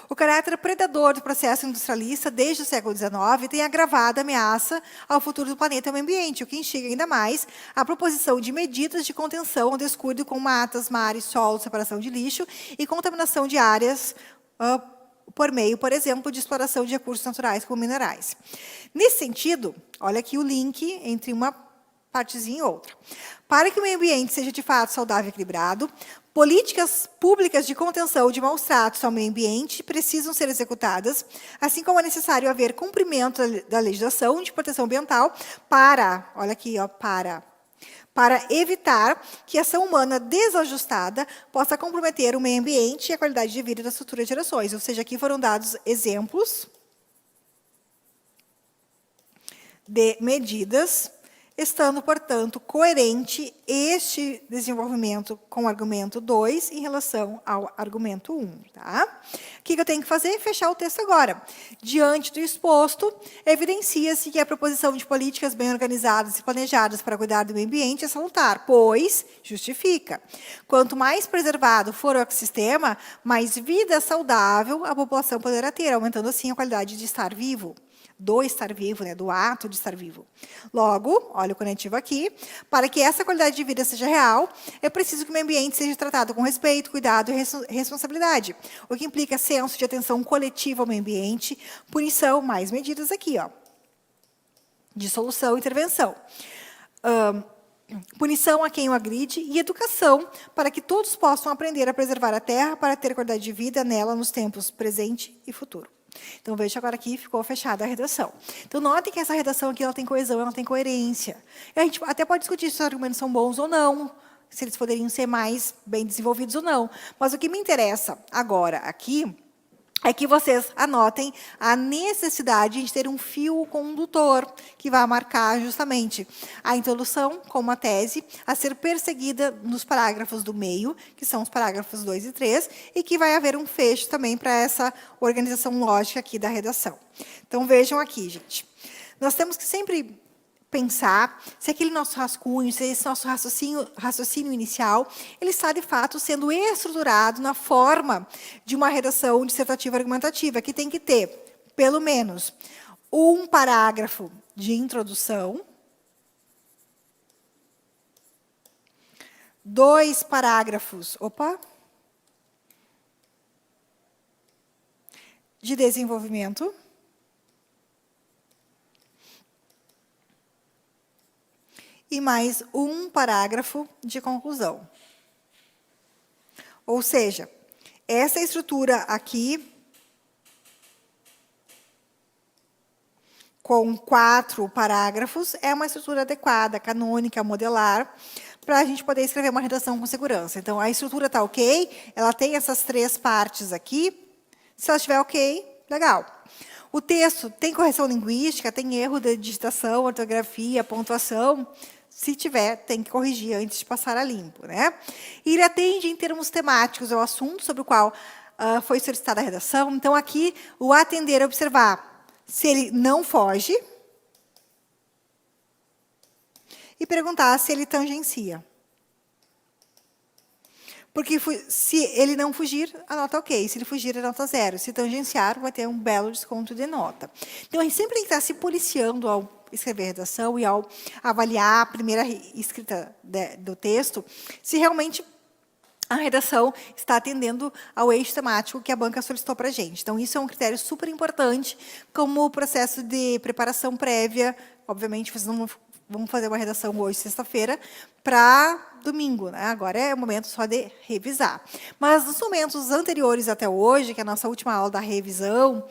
o caráter predador do processo industrialista desde o século XIX tem agravado a ameaça ao futuro do planeta e ao meio ambiente, o que instiga ainda mais a proposição de medidas de contenção ao descuido com matas, mares, solos, separação de lixo e contaminação de áreas por meio, por exemplo, de exploração de recursos naturais como minerais. Nesse sentido, olha aqui o link entre uma partezinha e outra. Para que o meio ambiente seja de fato saudável e equilibrado, políticas públicas de contenção de maus tratos ao meio ambiente precisam ser executadas, assim como é necessário haver cumprimento da legislação de proteção ambiental para, olha aqui, ó, para evitar que a ação humana desajustada possa comprometer o meio ambiente e a qualidade de vida das futuras gerações. Ou seja, aqui foram dados exemplos de medidas estando, portanto, coerente este desenvolvimento com o argumento 2 em relação ao argumento 1. Tá? O que eu tenho que fazer? Fechar o texto agora. Diante do exposto, evidencia-se que a proposição de políticas bem organizadas e planejadas para cuidar do meio ambiente é salutar, pois justifica. Quanto mais preservado for o ecossistema, mais vida saudável a população poderá ter, aumentando assim a qualidade de estar vivo. Do estar vivo, né, do ato de estar vivo. Logo, olha o conectivo aqui, para que essa qualidade de vida seja real, é preciso que o meio ambiente seja tratado com respeito, cuidado e responsabilidade, o que implica senso de atenção coletiva ao meio ambiente, punição, mais medidas aqui, ó, de solução e intervenção. Punição a quem o agride e educação para que todos possam aprender a preservar a terra para ter qualidade de vida nela nos tempos presente e futuro. Então, veja agora aqui, ficou fechada a redação. Então, notem que essa redação aqui ela tem coesão, ela tem coerência. E a gente até pode discutir se os argumentos são bons ou não, se eles poderiam ser mais bem desenvolvidos ou não. Mas o que me interessa agora aqui é que vocês anotem a necessidade de ter um fio condutor que vai marcar justamente a introdução como a tese a ser perseguida nos parágrafos do meio, que são os parágrafos 2 e 3, e que vai haver um fecho também para essa organização lógica aqui da redação. Então, vejam aqui, gente. Nós temos que sempre pensar se aquele nosso rascunho, se esse nosso raciocínio inicial, ele está, de fato, sendo estruturado na forma de uma redação dissertativa argumentativa, que tem que ter, pelo menos, um parágrafo de introdução, 2 parágrafos, de desenvolvimento, e mais um parágrafo de conclusão. Ou seja, essa estrutura aqui, com 4 parágrafos, é uma estrutura adequada, canônica, modelar, para a gente poder escrever uma redação com segurança. Então, a estrutura está ok, ela tem essas 3 partes aqui. Se ela estiver ok, legal. O texto tem correção linguística, tem erro de digitação, ortografia, pontuação. Se tiver, tem que corrigir antes de passar a limpo. Né? E ele atende, em termos temáticos, ao assunto sobre o qual foi solicitada a redação. Então, aqui, o atender é observar se ele não foge e perguntar se ele tangencia. Porque se ele não fugir, a nota ok. Se ele fugir, a nota 0. Se tangenciar, vai ter um belo desconto de nota. Então, a gente sempre tem que estar se policiando ao escrever a redação e ao avaliar a primeira escrita do texto, se realmente a redação está atendendo ao eixo temático que a banca solicitou para a gente. Então, isso é um critério super importante, como o processo de preparação prévia. Obviamente, vocês não vão fazer uma redação hoje, sexta-feira, para domingo. Né? Agora é o momento só de revisar. Mas nos momentos anteriores até hoje, que é a nossa última aula da revisão,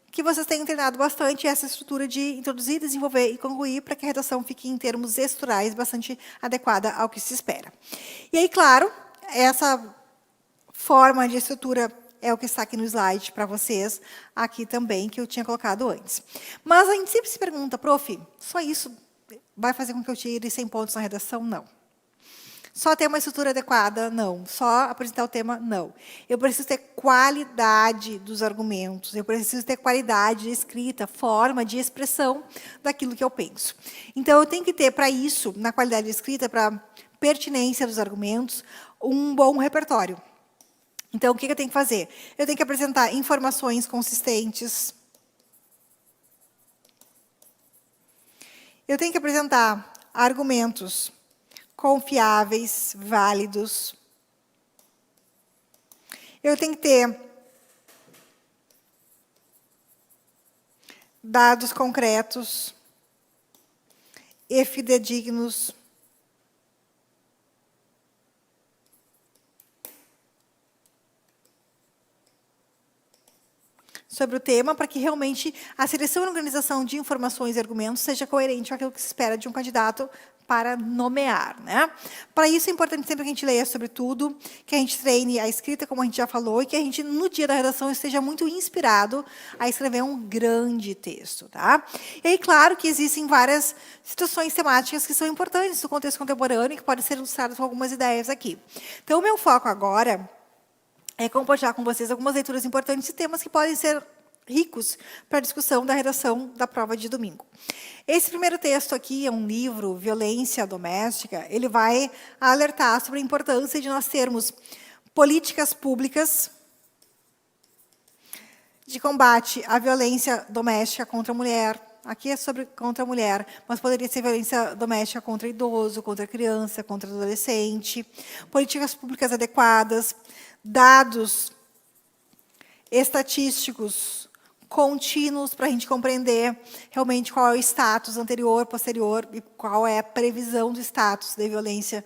que vocês tenham treinado bastante essa estrutura de introduzir, desenvolver e concluir para que a redação fique, em termos estruturais, bastante adequada ao que se espera. E aí, claro, essa forma de estrutura é o que está aqui no slide para vocês, aqui também, que eu tinha colocado antes. Mas a gente sempre se pergunta, prof, só isso vai fazer com que eu tire 100 pontos na redação? Não. Só ter uma estrutura adequada? Não. Só apresentar o tema? Não. Eu preciso ter qualidade dos argumentos, eu preciso ter qualidade de escrita, forma de expressão daquilo que eu penso. Então, eu tenho que ter, para isso, na qualidade de escrita, para pertinência dos argumentos, um bom repertório. Então, o que eu tenho que fazer? Eu tenho que apresentar informações consistentes. Eu tenho que apresentar argumentos confiáveis, válidos. Eu tenho que ter dados concretos e fidedignos. sobre o tema, para que realmente a seleção e organização de informações e argumentos seja coerente com aquilo que se espera de um candidato para nomear, né? Para isso, é importante sempre que a gente leia sobre tudo, que a gente treine a escrita, como a gente já falou, e que a gente, no dia da redação, esteja muito inspirado a escrever um grande texto, tá? E aí, claro que existem várias situações temáticas que são importantes no contexto contemporâneo e que podem ser ilustradas com algumas ideias aqui. Então, o meu foco agora é compartilhar com vocês algumas leituras importantes e temas que podem ser ricos para a discussão da redação da prova de domingo. Esse primeiro texto aqui é um livro, Violência Doméstica. Ele vai alertar sobre a importância de nós termos políticas públicas de combate à violência doméstica contra a mulher. Aqui é sobre contra a mulher, mas poderia ser violência doméstica contra idoso, contra criança, contra adolescente. Políticas públicas adequadas, dados estatísticos contínuos para a gente compreender realmente qual é o status anterior, posterior e qual é a previsão do status de violência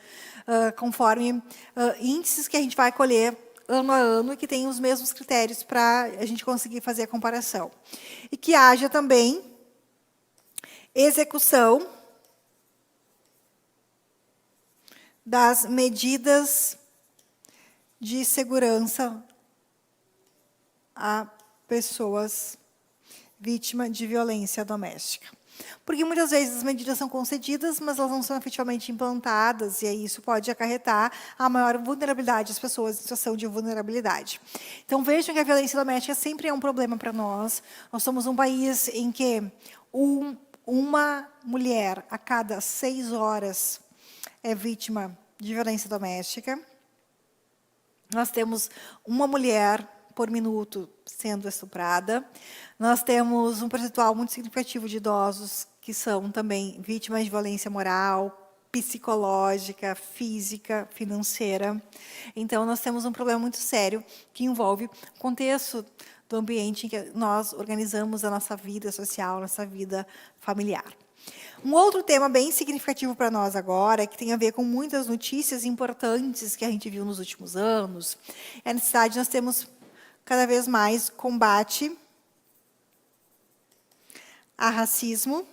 conforme índices que a gente vai colher ano a ano e que tem os mesmos critérios para a gente conseguir fazer a comparação. E que haja também execução das medidas de segurança a pessoas vítimas de violência doméstica. Porque muitas vezes as medidas são concedidas, mas elas não são efetivamente implantadas, e aí isso pode acarretar a maior vulnerabilidade das pessoas em situação de vulnerabilidade. Então, vejam que a violência doméstica sempre é um problema para nós. Nós somos um país em que uma mulher a cada 6 horas é vítima de violência doméstica. Nós temos uma mulher por minuto sendo estuprada. Nós temos um percentual muito significativo de idosos que são também vítimas de violência moral, psicológica, física, financeira. Então, nós temos um problema muito sério que envolve o contexto do ambiente em que nós organizamos a nossa vida social, a nossa vida familiar. Um outro tema bem significativo para nós agora, que tem a ver com muitas notícias importantes que a gente viu nos últimos anos, é a necessidade de nós termos cada vez mais combate a racismo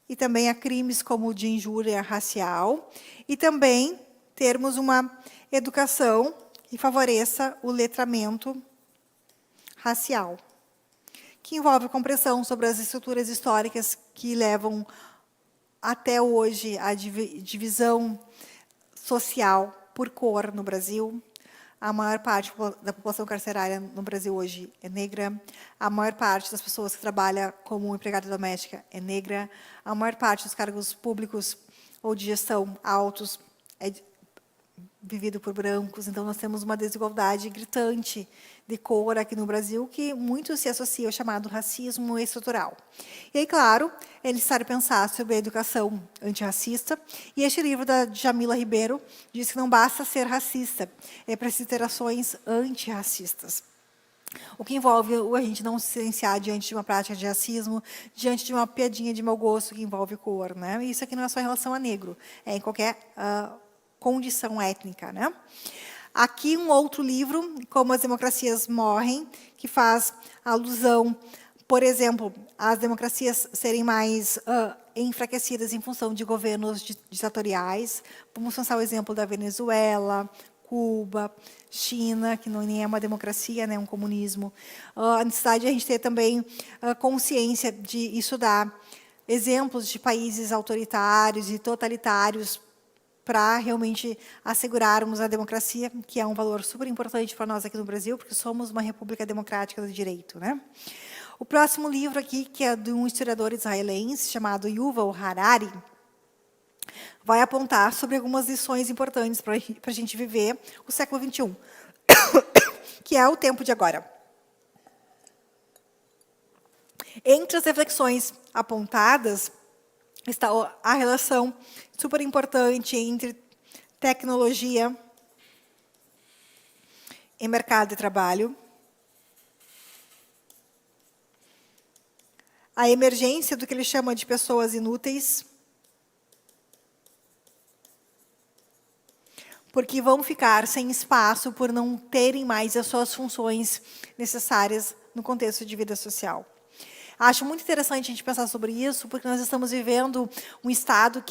e também a crimes como o de injúria racial, e também termos uma educação que favoreça o letramento racial, que envolve a compreensão sobre as estruturas históricas que levam até hoje à divisão social por cor no Brasil. A maior parte da população carcerária no Brasil hoje é negra. A maior parte das pessoas que trabalham como empregada doméstica é negra. A maior parte dos cargos públicos ou de gestão altos é vivido por brancos. Então, nós temos uma desigualdade gritante de cor aqui no Brasil, que muito se associa ao chamado racismo estrutural. E aí, claro, é necessário pensar sobre a educação antirracista. E este livro da Djamila Ribeiro diz que não basta ser racista, é preciso ter ações antirracistas. O que envolve a gente não se silenciar diante de uma prática de racismo, diante de uma piadinha de mau gosto que envolve cor, né? E isso aqui não é só em relação a negro, é em qualquer condição étnica, né? Aqui um outro livro, Como as Democracias Morrem, que faz alusão, por exemplo, às democracias serem mais enfraquecidas em função de governos ditatoriais. Vamos pensar o exemplo da Venezuela, Cuba, China, que não nem é uma democracia, né, é um comunismo. A necessidade de a gente ter também consciência de estudar exemplos de países autoritários e totalitários para realmente assegurarmos a democracia, que é um valor super importante para nós aqui no Brasil, porque somos uma república democrática do direito, né? O próximo livro aqui, que é de um historiador israelense chamado Yuval Harari, vai apontar sobre algumas lições importantes para a gente viver o século XXI, que é o tempo de agora. Entre as reflexões apontadas está a relação super importante entre tecnologia e mercado de trabalho, a emergência do que ele chama de pessoas inúteis, porque vão ficar sem espaço por não terem mais as suas funções necessárias no contexto de vida social. Acho muito interessante a gente pensar sobre isso, porque nós estamos vivendo um estado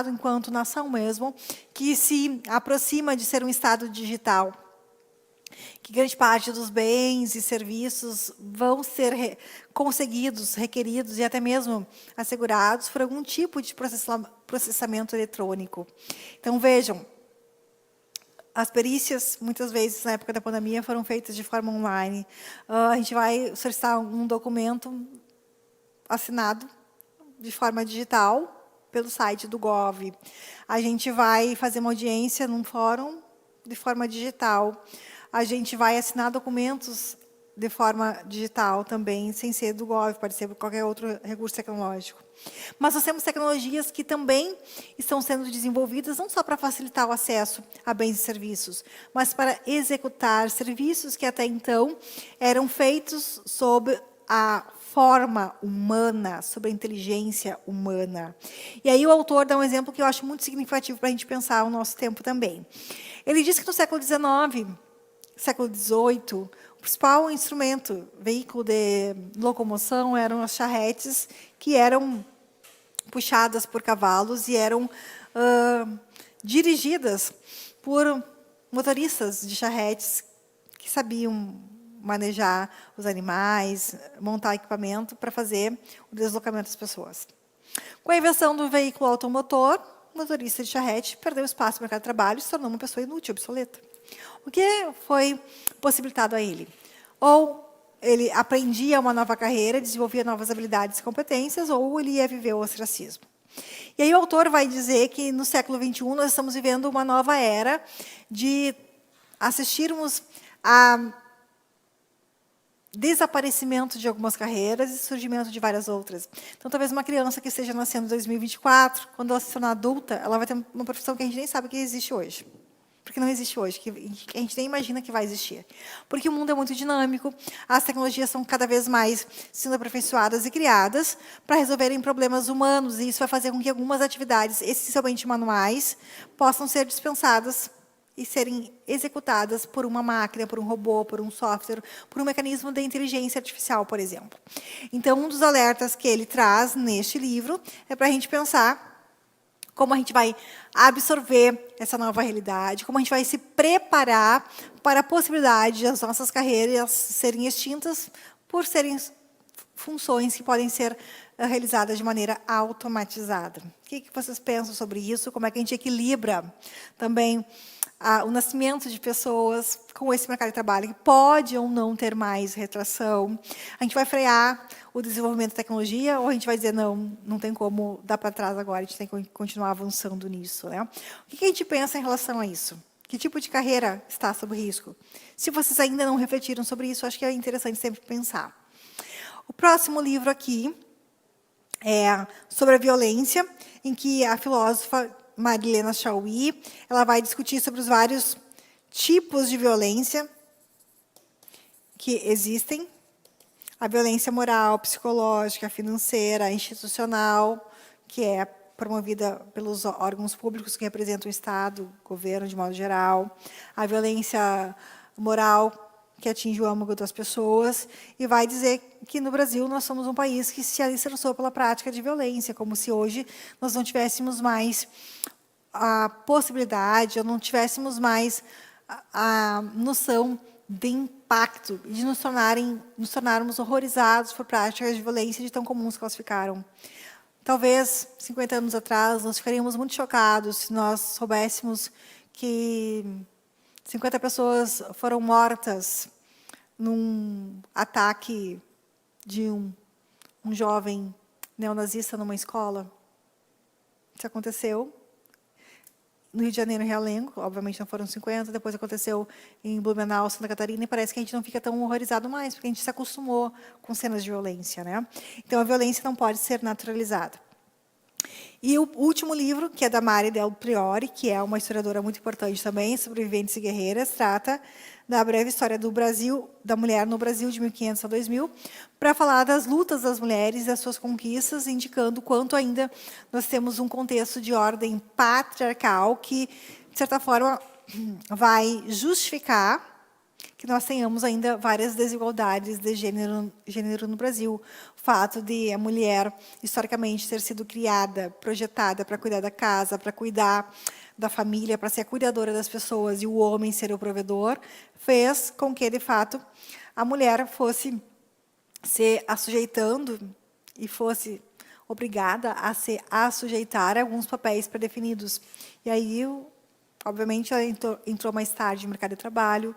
enquanto nação mesmo, que se aproxima de ser um estado digital, que grande parte dos bens e serviços vão ser conseguidos, requeridos e até mesmo assegurados por algum tipo de processamento eletrônico. Então, vejam, as perícias, muitas vezes, na época da pandemia, foram feitas de forma online. A gente vai solicitar um documento assinado de forma digital pelo site do Gov. A gente vai fazer uma audiência num fórum de forma digital. A gente vai assinar documentos de forma digital também, sem ser do Gov, pode ser qualquer outro recurso tecnológico. Mas nós temos tecnologias que também estão sendo desenvolvidas não só para facilitar o acesso a bens e serviços, mas para executar serviços que até então eram feitos sob a forma humana, sobre a inteligência humana. E aí o autor dá um exemplo que eu acho muito significativo para a gente pensar o nosso tempo também. Ele diz que no século XIX, século XVIII, o principal instrumento, veículo de locomoção, eram as charretes, que eram puxadas por cavalos e eram dirigidas por motoristas de charretes que sabiam manejar os animais, montar equipamento para fazer o deslocamento das pessoas. Com a invenção do veículo automotor, o motorista de charrete perdeu espaço no mercado de trabalho e se tornou uma pessoa inútil, obsoleta. O que foi possibilitado a ele? Ou ele aprendia uma nova carreira, desenvolvia novas habilidades e competências, ou ele ia viver o ostracismo. E aí o autor vai dizer que no século XXI nós estamos vivendo uma nova era de assistirmos a desaparecimento de algumas carreiras e surgimento de várias outras. Então, talvez uma criança que esteja nascendo em 2024, quando ela se tornar adulta, ela vai ter uma profissão que a gente nem sabe que existe hoje. Porque não existe hoje, que a gente nem imagina que vai existir. Porque o mundo é muito dinâmico, as tecnologias são cada vez mais sendo aperfeiçoadas e criadas para resolverem problemas humanos, e isso vai fazer com que algumas atividades, essencialmente manuais, possam ser dispensadas e serem executadas por uma máquina, por um robô, por um software, por um mecanismo de inteligência artificial, por exemplo. Então, um dos alertas que ele traz neste livro é para a gente pensar como a gente vai absorver essa nova realidade, como a gente vai se preparar para a possibilidade de as nossas carreiras serem extintas por serem funções que podem ser realizadas de maneira automatizada. O que vocês pensam sobre isso? Como é que a gente equilibra também o nascimento de pessoas com esse mercado de trabalho que pode ou não ter mais retração? A gente vai frear o desenvolvimento da tecnologia ou a gente vai dizer, não, não tem como dar para trás agora, a gente tem que continuar avançando nisso, né? O que a gente pensa em relação a isso? Que tipo de carreira está sob risco? Se vocês ainda não refletiram sobre isso, acho que é interessante sempre pensar. O próximo livro aqui é sobre a violência, em que a filósofa Marilena Chauí, ela vai discutir sobre os vários tipos de violência que existem. A violência moral, psicológica, financeira, institucional, que é promovida pelos órgãos públicos que representam o Estado, o governo, de modo geral. A violência moral, que atinge o âmago das pessoas, e vai dizer que no Brasil nós somos um país que se alicerçou pela prática de violência, como se hoje nós não tivéssemos mais a possibilidade, ou não tivéssemos mais a noção de impacto, de nos tornarmos horrorizados por práticas de violência de tão comuns que elas ficaram. Talvez, 50 anos atrás, nós ficaríamos muito chocados se nós soubéssemos que 50 pessoas foram mortas num ataque de um jovem neonazista numa escola. Isso aconteceu no Rio de Janeiro, em Realengo, obviamente não foram 50, depois aconteceu em Blumenau, Santa Catarina, e parece que a gente não fica tão horrorizado mais, porque a gente se acostumou com cenas de violência, né? Então, a violência não pode ser naturalizada. E o último livro, que é da Mari Del Priore, que é uma historiadora muito importante também, Sobreviventes e Guerreiras, trata da breve história do Brasil, da mulher no Brasil, de 1500 a 2000, para falar das lutas das mulheres e das suas conquistas, indicando quanto ainda nós temos um contexto de ordem patriarcal que de certa forma, vai justificar que nós tenhamos ainda várias desigualdades de gênero no Brasil. O fato de a mulher, historicamente, ter sido criada, projetada para cuidar da casa, para cuidar da família, para ser a cuidadora das pessoas, e o homem ser o provedor, fez com que, de fato, a mulher fosse se assujeitando e fosse obrigada a se assujeitar a alguns papéis pré-definidos. E aí, obviamente, ela entrou mais tarde no mercado de trabalho.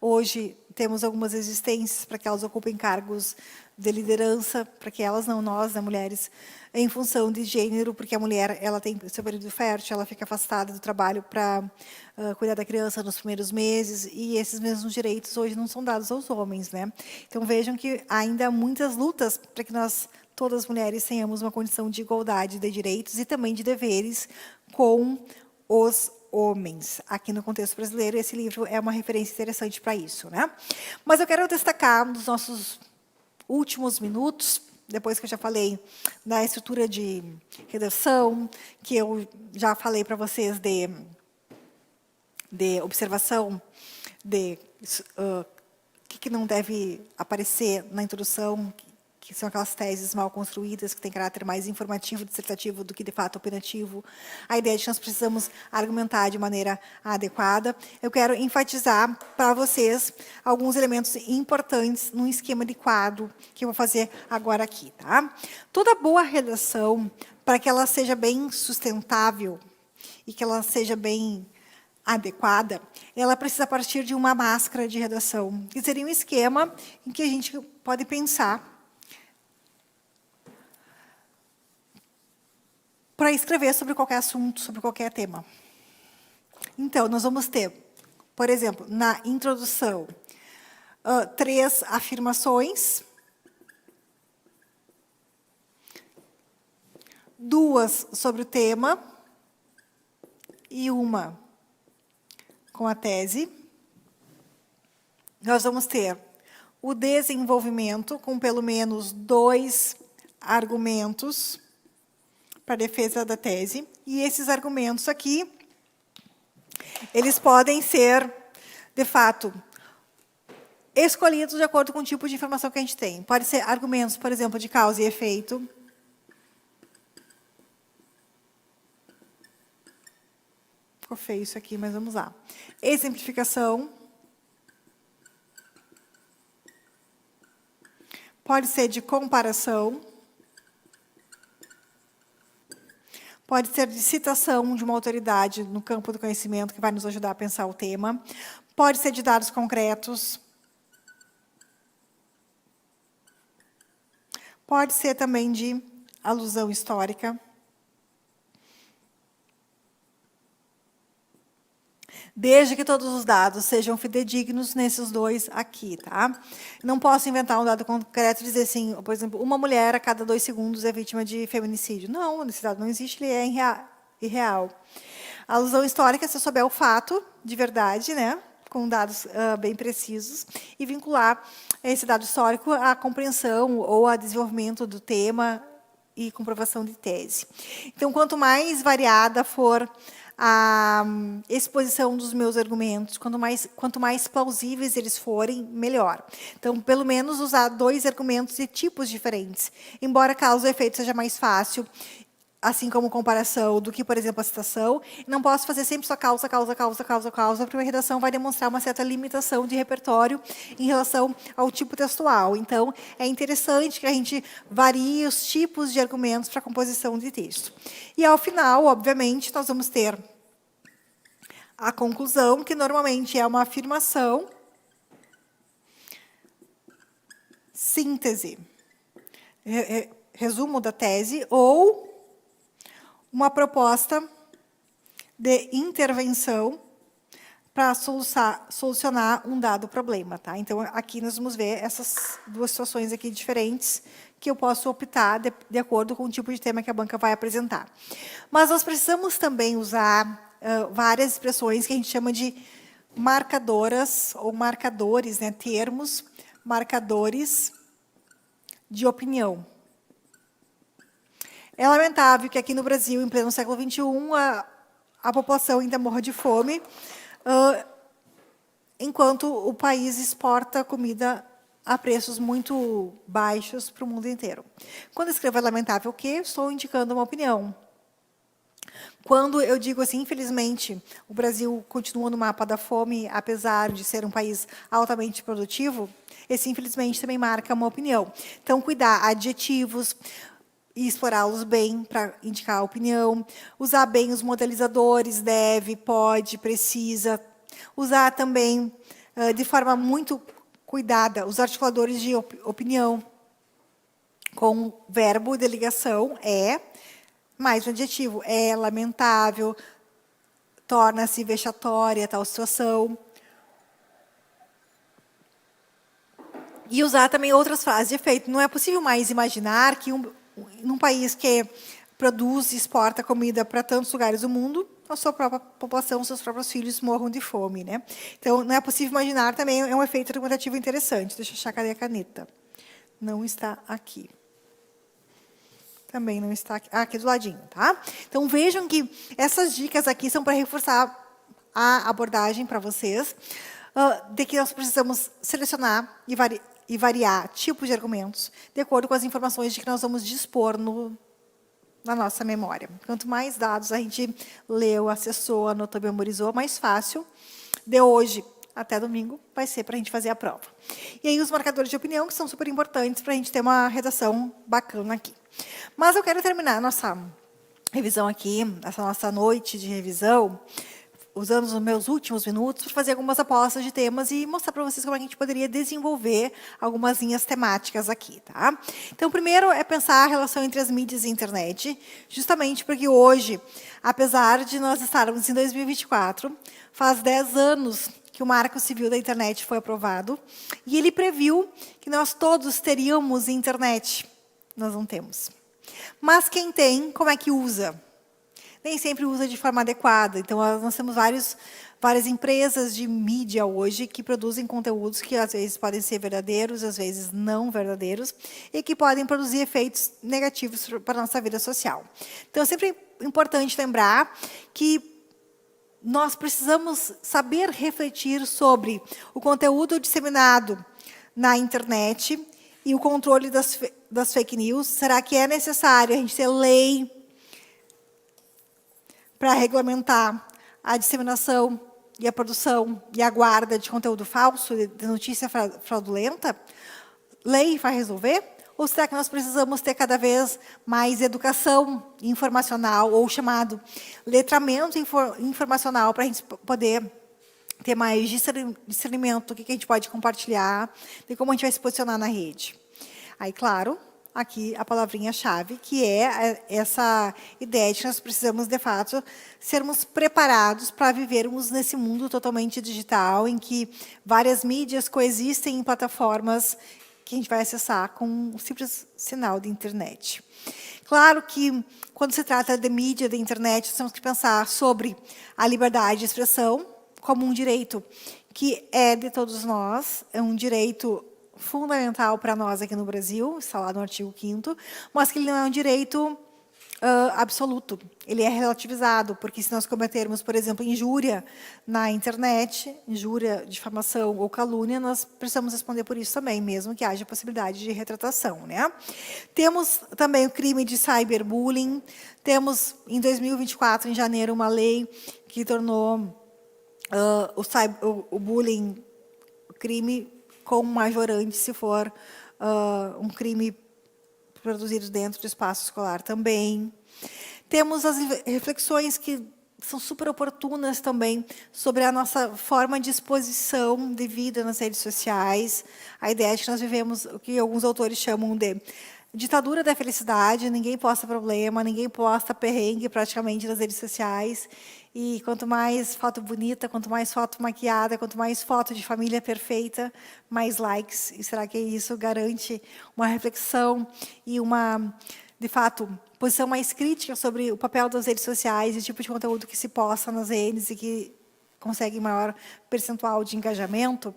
Hoje, temos algumas resistências para que elas ocupem cargos de liderança, para que elas, não nós, né, mulheres, em função de gênero, porque a mulher ela tem seu período fértil, ela fica afastada do trabalho para cuidar da criança nos primeiros meses, e esses mesmos direitos hoje não são dados aos homens, né? Então, vejam que ainda há muitas lutas para que nós, todas as mulheres, tenhamos uma condição de igualdade de direitos e também de deveres com os homens. Aqui no contexto brasileiro, esse livro é uma referência interessante para isso, né? Mas eu quero destacar nos nossos últimos minutos, depois que eu já falei da estrutura de redação, que eu já falei para vocês de observação, de que não deve aparecer na introdução, que são aquelas teses mal construídas, que têm caráter mais informativo, dissertativo, do que, de fato, opinativo. A ideia de que nós precisamos argumentar de maneira adequada. Eu quero enfatizar para vocês alguns elementos importantes num esquema de quadro que eu vou fazer agora aqui. Tá? Toda boa redação, para que ela seja bem sustentável e que ela seja bem adequada, ela precisa partir de uma máscara de redação, que seria um esquema em que a gente pode pensar para escrever sobre qualquer assunto, sobre qualquer tema. Então, nós vamos ter, por exemplo, na introdução, 3 afirmações, 2 sobre o tema e 1 com a tese. Nós vamos ter o desenvolvimento com pelo menos 2 argumentos para a defesa da tese. E esses argumentos aqui, eles podem ser, de fato, escolhidos de acordo com o tipo de informação que a gente tem. Pode ser argumentos, por exemplo, de causa e efeito. Ficou feio isso aqui, mas vamos lá. Exemplificação. Pode ser de comparação. Pode ser de citação de uma autoridade no campo do conhecimento que vai nos ajudar a pensar o tema. Pode ser de dados concretos. Pode ser também de alusão histórica. Desde que todos os dados sejam fidedignos nesses 2 aqui, tá? Não posso inventar um dado concreto e dizer assim, por exemplo, uma mulher a cada 2 segundos é vítima de feminicídio. Não, esse dado não existe, ele é irreal. A alusão histórica, se eu souber o fato de verdade, né, com dados bem precisos, e vincular esse dado histórico à compreensão ou a desenvolvimento do tema e comprovação de tese. Então, quanto mais variada for a exposição dos meus argumentos, quanto mais plausíveis eles forem, melhor. Então, pelo menos usar 2 argumentos de tipos diferentes, embora causa e efeito seja mais fácil, assim como comparação, do que, por exemplo, a citação. Não posso fazer sempre só causa, porque a redação vai demonstrar uma certa limitação de repertório em relação ao tipo textual. Então, é interessante que a gente varie os tipos de argumentos para a composição de texto. E, ao final, obviamente, nós vamos ter a conclusão, que normalmente é uma afirmação, síntese, resumo da tese, ou uma proposta de intervenção para solucionar um dado problema. Tá? Então, aqui nós vamos ver essas 2 situações aqui diferentes que eu posso optar de acordo com o tipo de tema que a banca vai apresentar. Mas nós precisamos também usar várias expressões que a gente chama de marcadoras ou marcadores, né? Termos marcadores de opinião. É lamentável que aqui no Brasil, em pleno século XXI, a população ainda morra de fome, enquanto o país exporta comida a preços muito baixos para o mundo inteiro. Quando eu escrevo é lamentável o quê? Estou indicando uma opinião. Quando eu digo assim, infelizmente, o Brasil continua no mapa da fome, apesar de ser um país altamente produtivo, esse, infelizmente, também marca uma opinião. Então, cuidar adjetivos e explorá-los bem para indicar a opinião, usar bem os modelizadores, deve, pode, precisa, usar também, de forma muito cuidada, os articuladores de opinião, com verbo de ligação, mais um adjetivo, é lamentável, torna-se vexatória tal situação. E usar também outras frases de efeito. Não é possível mais imaginar que num país que produz e exporta comida para tantos lugares do mundo, a sua própria população, seus próprios filhos morram de fome, né? Então, não é possível imaginar também, é um efeito argumentativo interessante. Deixa eu achar, cadê a caneta? Não está aqui. Também não está aqui. Ah, aqui do ladinho, tá? Então, vejam que essas dicas aqui são para reforçar a abordagem para vocês, de que nós precisamos selecionar e variar tipos de argumentos de acordo com as informações de que nós vamos dispor na nossa memória. Quanto mais dados a gente leu, acessou, anotou, memorizou, mais fácil, de hoje até domingo, vai ser para a gente fazer a prova. E aí, os marcadores de opinião, que são super importantes para a gente ter uma redação bacana aqui. Mas eu quero terminar a nossa revisão aqui, essa nossa noite de revisão, usando os meus últimos minutos para fazer algumas apostas de temas e mostrar para vocês como a gente poderia desenvolver algumas linhas temáticas aqui, tá? Então, primeiro é pensar a relação entre as mídias e a internet, justamente porque hoje, apesar de nós estarmos em 2024, faz 10 anos que o Marco Civil da Internet foi aprovado, e ele previu que nós todos teríamos internet. Nós não temos. Mas quem tem, como é que usa? Nem sempre usa de forma adequada. Então, nós temos várias empresas de mídia hoje que produzem conteúdos que, às vezes, podem ser verdadeiros, às vezes não verdadeiros, e que podem produzir efeitos negativos para a nossa vida social. Então, é sempre importante lembrar que nós precisamos saber refletir sobre o conteúdo disseminado na internet e o controle das fake news. Será que é necessário a gente ter lei para regulamentar a disseminação e a produção e a guarda de conteúdo falso, de notícia fraudulenta? Lei vai resolver? Ou será que nós precisamos ter cada vez mais educação informacional, ou chamado letramento informacional, para a gente poder ter mais discernimento do que a gente pode compartilhar, de como a gente vai se posicionar na rede? Aí, claro, aqui a palavrinha-chave, que é essa ideia de que nós precisamos, de fato, sermos preparados para vivermos nesse mundo totalmente digital, em que várias mídias coexistem em plataformas que a gente vai acessar com um simples sinal de internet. Claro que, quando se trata de mídia, de internet, nós temos que pensar sobre a liberdade de expressão como um direito que é de todos nós, é um direito fundamental para nós aqui no Brasil, está lá no artigo 5º, mas que ele não é um direito absoluto. Ele é relativizado, porque se nós cometermos, por exemplo, injúria na internet, injúria, difamação ou calúnia, nós precisamos responder por isso também, mesmo que haja possibilidade de retratação, né? Temos também o crime de cyberbullying. Temos, em 2024, em janeiro, uma lei que tornou o bullying crime com majorante, se for um crime produzido dentro do espaço escolar também. Temos as reflexões que são super oportunas também sobre a nossa forma de exposição de vida nas redes sociais, a ideia de que nós vivemos o que alguns autores chamam de ditadura da felicidade, ninguém posta problema, ninguém posta perrengue praticamente nas redes sociais, e quanto mais foto bonita, quanto mais foto maquiada, quanto mais foto de família perfeita, mais likes. E será que isso garante uma reflexão e uma, de fato, posição mais crítica sobre o papel das redes sociais e o tipo de conteúdo que se posta nas redes e que consegue maior percentual de engajamento?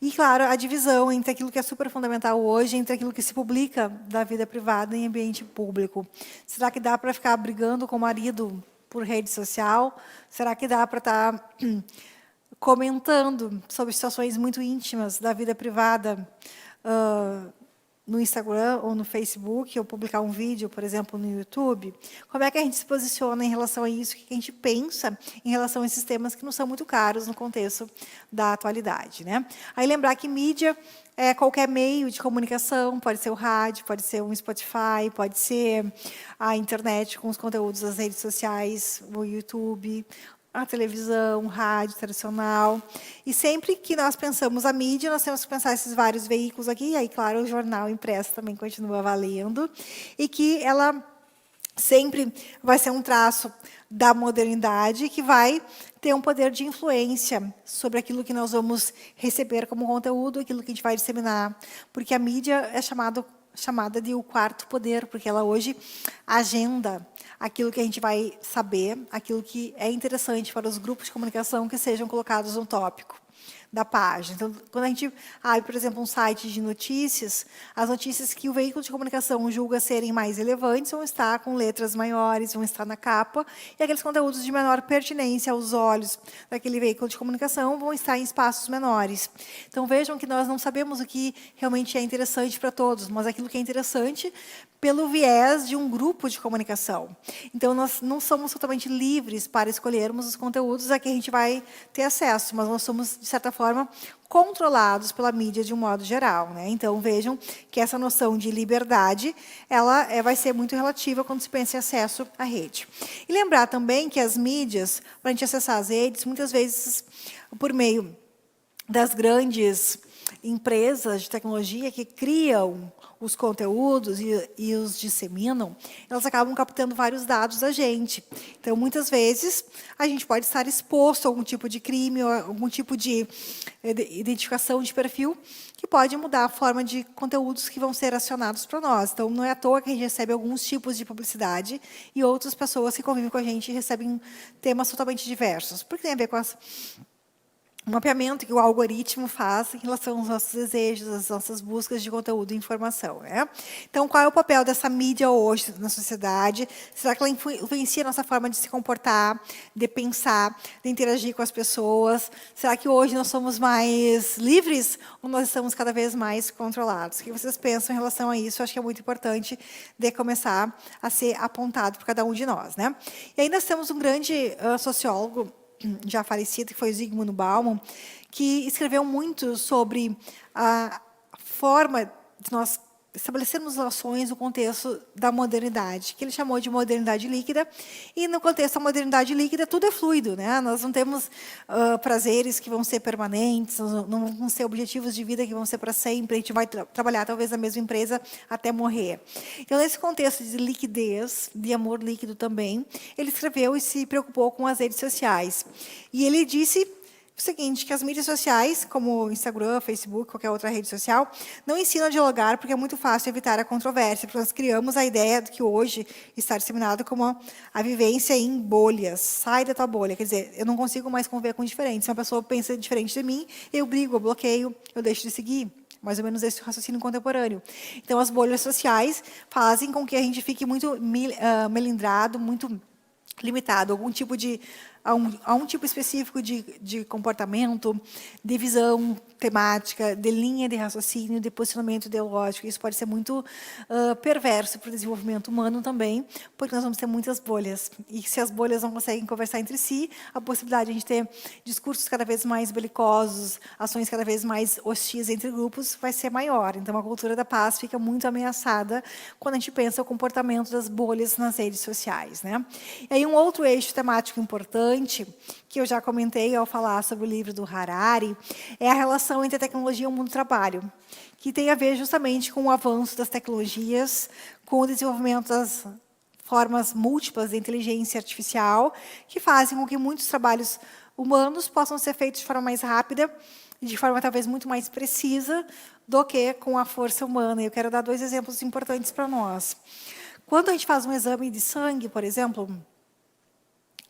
E, claro, a divisão entre aquilo que é super fundamental hoje, entre aquilo que se publica da vida privada em ambiente público. Será que dá para ficar brigando com o marido por rede social? Será que dá para estar comentando sobre situações muito íntimas da vida privada no Instagram ou no Facebook, ou publicar um vídeo, por exemplo, no YouTube? Como é que a gente se posiciona em relação a isso? O que a gente pensa em relação a esses temas que não são muito caros no contexto da atualidade, né? Aí lembrar que mídia é qualquer meio de comunicação, pode ser o rádio, pode ser um Spotify, pode ser a internet com os conteúdos das redes sociais, o YouTube, a televisão, rádio tradicional. E sempre que nós pensamos a mídia, nós temos que pensar esses vários veículos aqui, e aí, claro, o jornal impresso também continua valendo, e que ela sempre vai ser um traço da modernidade que vai ter um poder de influência sobre aquilo que nós vamos receber como conteúdo, aquilo que a gente vai disseminar, porque a mídia é chamada de o quarto poder, porque ela hoje agenda aquilo que a gente vai saber, aquilo que é interessante para os grupos de comunicação que sejam colocados no tópico da página. Então, quando a gente abre, por exemplo, um site de notícias, as notícias que o veículo de comunicação julga serem mais relevantes vão estar com letras maiores, vão estar na capa, e aqueles conteúdos de menor pertinência aos olhos daquele veículo de comunicação vão estar em espaços menores. Então, vejam que nós não sabemos o que realmente é interessante para todos, mas aquilo que é interessante pelo viés de um grupo de comunicação. Então, nós não somos totalmente livres para escolhermos os conteúdos a que a gente vai ter acesso, mas nós somos, de certa forma, controlados pela mídia de um modo geral, né? Então, vejam que essa noção de liberdade, ela vai ser muito relativa quando se pensa em acesso à rede. E lembrar também que as mídias, para a gente acessar as redes, muitas vezes, por meio das grandes empresas de tecnologia que criam os conteúdos e os disseminam, elas acabam captando vários dados da gente. Então, muitas vezes, a gente pode estar exposto a algum tipo de crime, ou algum tipo de identificação de perfil, que pode mudar a forma de conteúdos que vão ser acionados para nós. Então, não é à toa que a gente recebe alguns tipos de publicidade e outras pessoas que convivem com a gente recebem temas totalmente diversos. Porque tem a ver com o mapeamento que o algoritmo faz em relação aos nossos desejos, às nossas buscas de conteúdo e informação, né? Então, qual é o papel dessa mídia hoje na sociedade? Será que ela influencia a nossa forma de se comportar, de pensar, de interagir com as pessoas? Será que hoje nós somos mais livres ou nós estamos cada vez mais controlados? O que vocês pensam em relação a isso? Eu acho que é muito importante de começar a ser apontado por cada um de nós, né? E aí nós temos um grande sociólogo, já falecido, que foi o Zygmunt Bauman, que escreveu muito sobre a forma de nós estabelecermos relações no contexto da modernidade, que ele chamou de modernidade líquida, e no contexto da modernidade líquida tudo é fluido, né? Nós não temos prazeres que vão ser permanentes, não vão ser objetivos de vida que vão ser para sempre, a gente vai trabalhar talvez na mesma empresa até morrer. Então, nesse contexto de liquidez, de amor líquido também, ele escreveu e se preocupou com as redes sociais. E ele disse o seguinte, que as mídias sociais, como Instagram, Facebook, qualquer outra rede social, não ensinam a dialogar porque é muito fácil evitar a controvérsia, porque nós criamos a ideia de que hoje está disseminado como a vivência em bolhas. Sai da tua bolha. Quer dizer, eu não consigo mais conviver com diferentes. Se uma pessoa pensa diferente de mim, eu brigo, eu bloqueio, eu deixo de seguir. Mais ou menos esse raciocínio contemporâneo. Então, as bolhas sociais fazem com que a gente fique muito melindrado, muito limitado a um tipo específico de comportamento, de visão temática, de linha de raciocínio, de posicionamento ideológico. Isso pode ser muito perverso para o desenvolvimento humano também, porque nós vamos ter muitas bolhas. E se as bolhas não conseguem conversar entre si, a possibilidade de a gente ter discursos cada vez mais belicosos, ações cada vez mais hostis entre grupos, vai ser maior. Então, a cultura da paz fica muito ameaçada quando a gente pensa o comportamento das bolhas nas redes sociais, né? E aí, um outro eixo temático importante, que eu já comentei ao falar sobre o livro do Harari, é a relação entre a tecnologia e o mundo do trabalho, que tem a ver justamente com o avanço das tecnologias, com o desenvolvimento das formas múltiplas de inteligência artificial, que fazem com que muitos trabalhos humanos possam ser feitos de forma mais rápida, de forma talvez muito mais precisa, do que com a força humana. Eu quero dar 2 exemplos importantes para nós. Quando a gente faz um exame de sangue, por exemplo,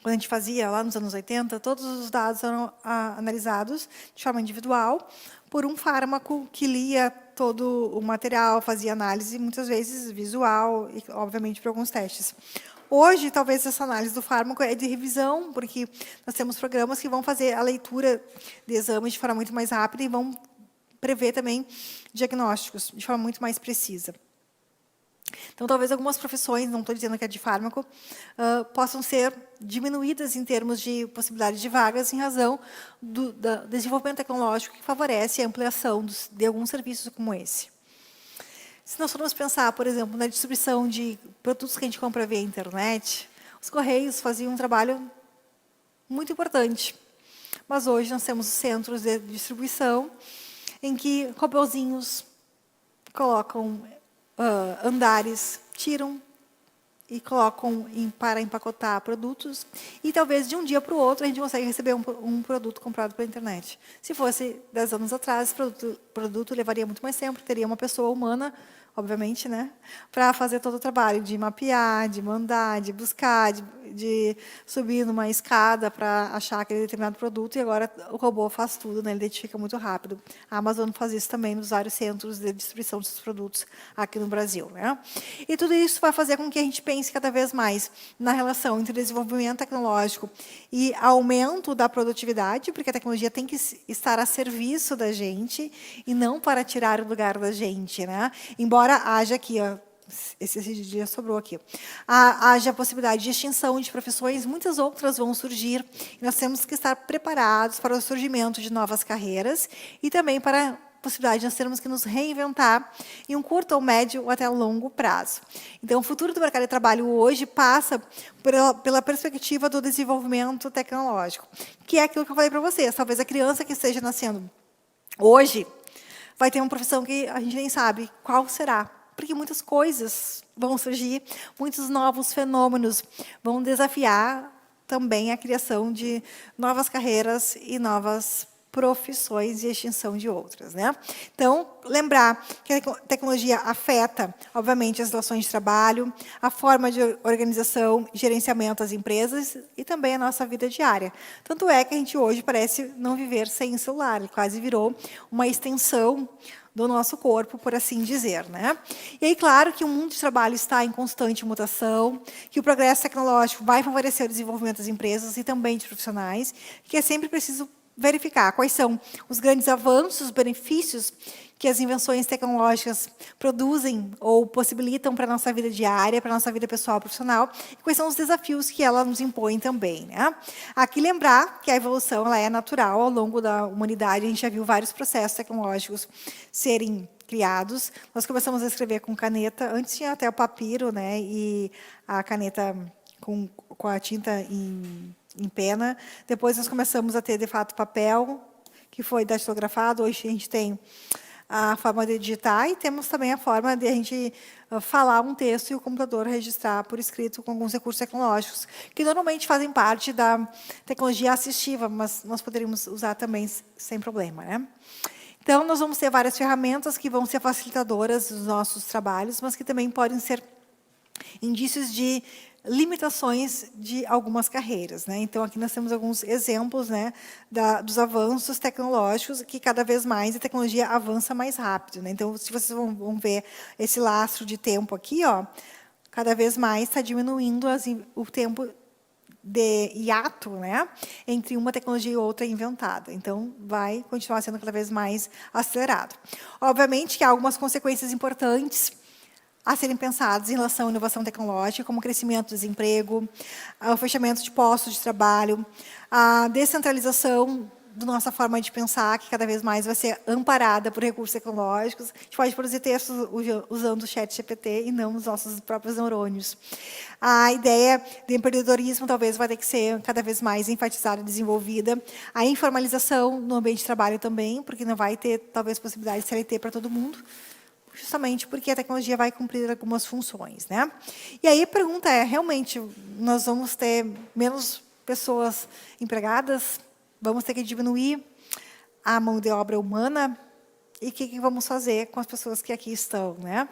quando a gente fazia, lá nos anos 80, todos os dados eram analisados de forma individual por um fármaco que lia todo o material, fazia análise, muitas vezes visual e, obviamente, para alguns testes. Hoje, talvez essa análise do fármaco é de revisão, porque nós temos programas que vão fazer a leitura de exames de forma muito mais rápida e vão prever também diagnósticos de forma muito mais precisa. Então, talvez algumas profissões, não estou dizendo que é de fármaco, possam ser diminuídas em termos de possibilidade de vagas em razão do desenvolvimento tecnológico que favorece a ampliação de alguns serviços como esse. Se nós formos pensar, por exemplo, na distribuição de produtos que a gente compra via internet, os Correios faziam um trabalho muito importante. Mas hoje nós temos centros de distribuição em que robozinhos colocam andares, tiram e colocam para empacotar produtos, e talvez de um dia para o outro a gente consegue receber um produto comprado pela internet. Se fosse 10 anos atrás, esse produto levaria muito mais tempo, teria uma pessoa humana, obviamente, né, para fazer todo o trabalho de mapear, de mandar, de buscar, de subir numa escada para achar aquele determinado produto, e agora o robô faz tudo, né, ele identifica muito rápido. A Amazon faz isso também nos vários centros de distribuição desses produtos aqui no Brasil, né? E tudo isso vai fazer com que a gente pense cada vez mais na relação entre desenvolvimento tecnológico e aumento da produtividade, porque a tecnologia tem que estar a serviço da gente e não para tirar o lugar da gente, né? Embora haja aqui, ó, esse dia sobrou aqui, haja a possibilidade de extinção de profissões, muitas outras vão surgir, e nós temos que estar preparados para o surgimento de novas carreiras e também para a possibilidade de nós termos que nos reinventar em um curto ou médio ou até longo prazo. Então, o futuro do mercado de trabalho hoje passa pela perspectiva do desenvolvimento tecnológico, que é aquilo que eu falei para vocês. Talvez a criança que esteja nascendo hoje vai ter uma profissão que a gente nem sabe qual será, porque muitas coisas vão surgir, muitos novos fenômenos vão desafiar também a criação de novas carreiras e novas profissões e extinção de outras, né? Então, lembrar que a tecnologia afeta, obviamente, as relações de trabalho, a forma de organização e gerenciamento das empresas e também a nossa vida diária. Tanto é que a gente hoje parece não viver sem celular, ele quase virou uma extensão do nosso corpo, por assim dizer, né? E aí, claro que o mundo de trabalho está em constante mutação, que o progresso tecnológico vai favorecer o desenvolvimento das empresas e também de profissionais, que é sempre preciso verificar quais são os grandes avanços, os benefícios que as invenções tecnológicas produzem ou possibilitam para a nossa vida diária, para a nossa vida pessoal e profissional, e quais são os desafios que ela nos impõe também, né? Aqui lembrar que a evolução ela é natural ao longo da humanidade, a gente já viu vários processos tecnológicos serem criados. Nós começamos a escrever com caneta, antes tinha até o papiro, né, e a caneta com a tinta em pena. Depois nós começamos a ter, de fato, papel, que foi datilografado. Hoje a gente tem a forma de digitar e temos também a forma de a gente falar um texto e o computador registrar por escrito com alguns recursos tecnológicos, que normalmente fazem parte da tecnologia assistiva, mas nós poderíamos usar também sem problema, né? Então, nós vamos ter várias ferramentas que vão ser facilitadoras dos nossos trabalhos, mas que também podem ser indícios de limitações de algumas carreiras, né? Então, aqui nós temos alguns exemplos, né, dos avanços tecnológicos, que cada vez mais a tecnologia avança mais rápido, né? Então, se vocês vão ver esse lastro de tempo aqui, ó, cada vez mais está diminuindo o tempo de hiato, né, entre uma tecnologia e outra inventada. Então, vai continuar sendo cada vez mais acelerado. Obviamente que há algumas consequências importantes a serem pensados em relação à inovação tecnológica, como o crescimento do desemprego, o fechamento de postos de trabalho, a descentralização da nossa forma de pensar, que cada vez mais vai ser amparada por recursos tecnológicos. A gente pode produzir textos usando o chat GPT e não os nossos próprios neurônios. A ideia de empreendedorismo talvez vai ter que ser cada vez mais enfatizada e desenvolvida. A informalização no ambiente de trabalho também, porque não vai ter, talvez, possibilidade de CLT para todo mundo, justamente porque a tecnologia vai cumprir algumas funções, né? E aí a pergunta é, realmente, nós vamos ter menos pessoas empregadas? Vamos ter que diminuir a mão de obra humana? E o que vamos fazer com as pessoas que aqui estão, né?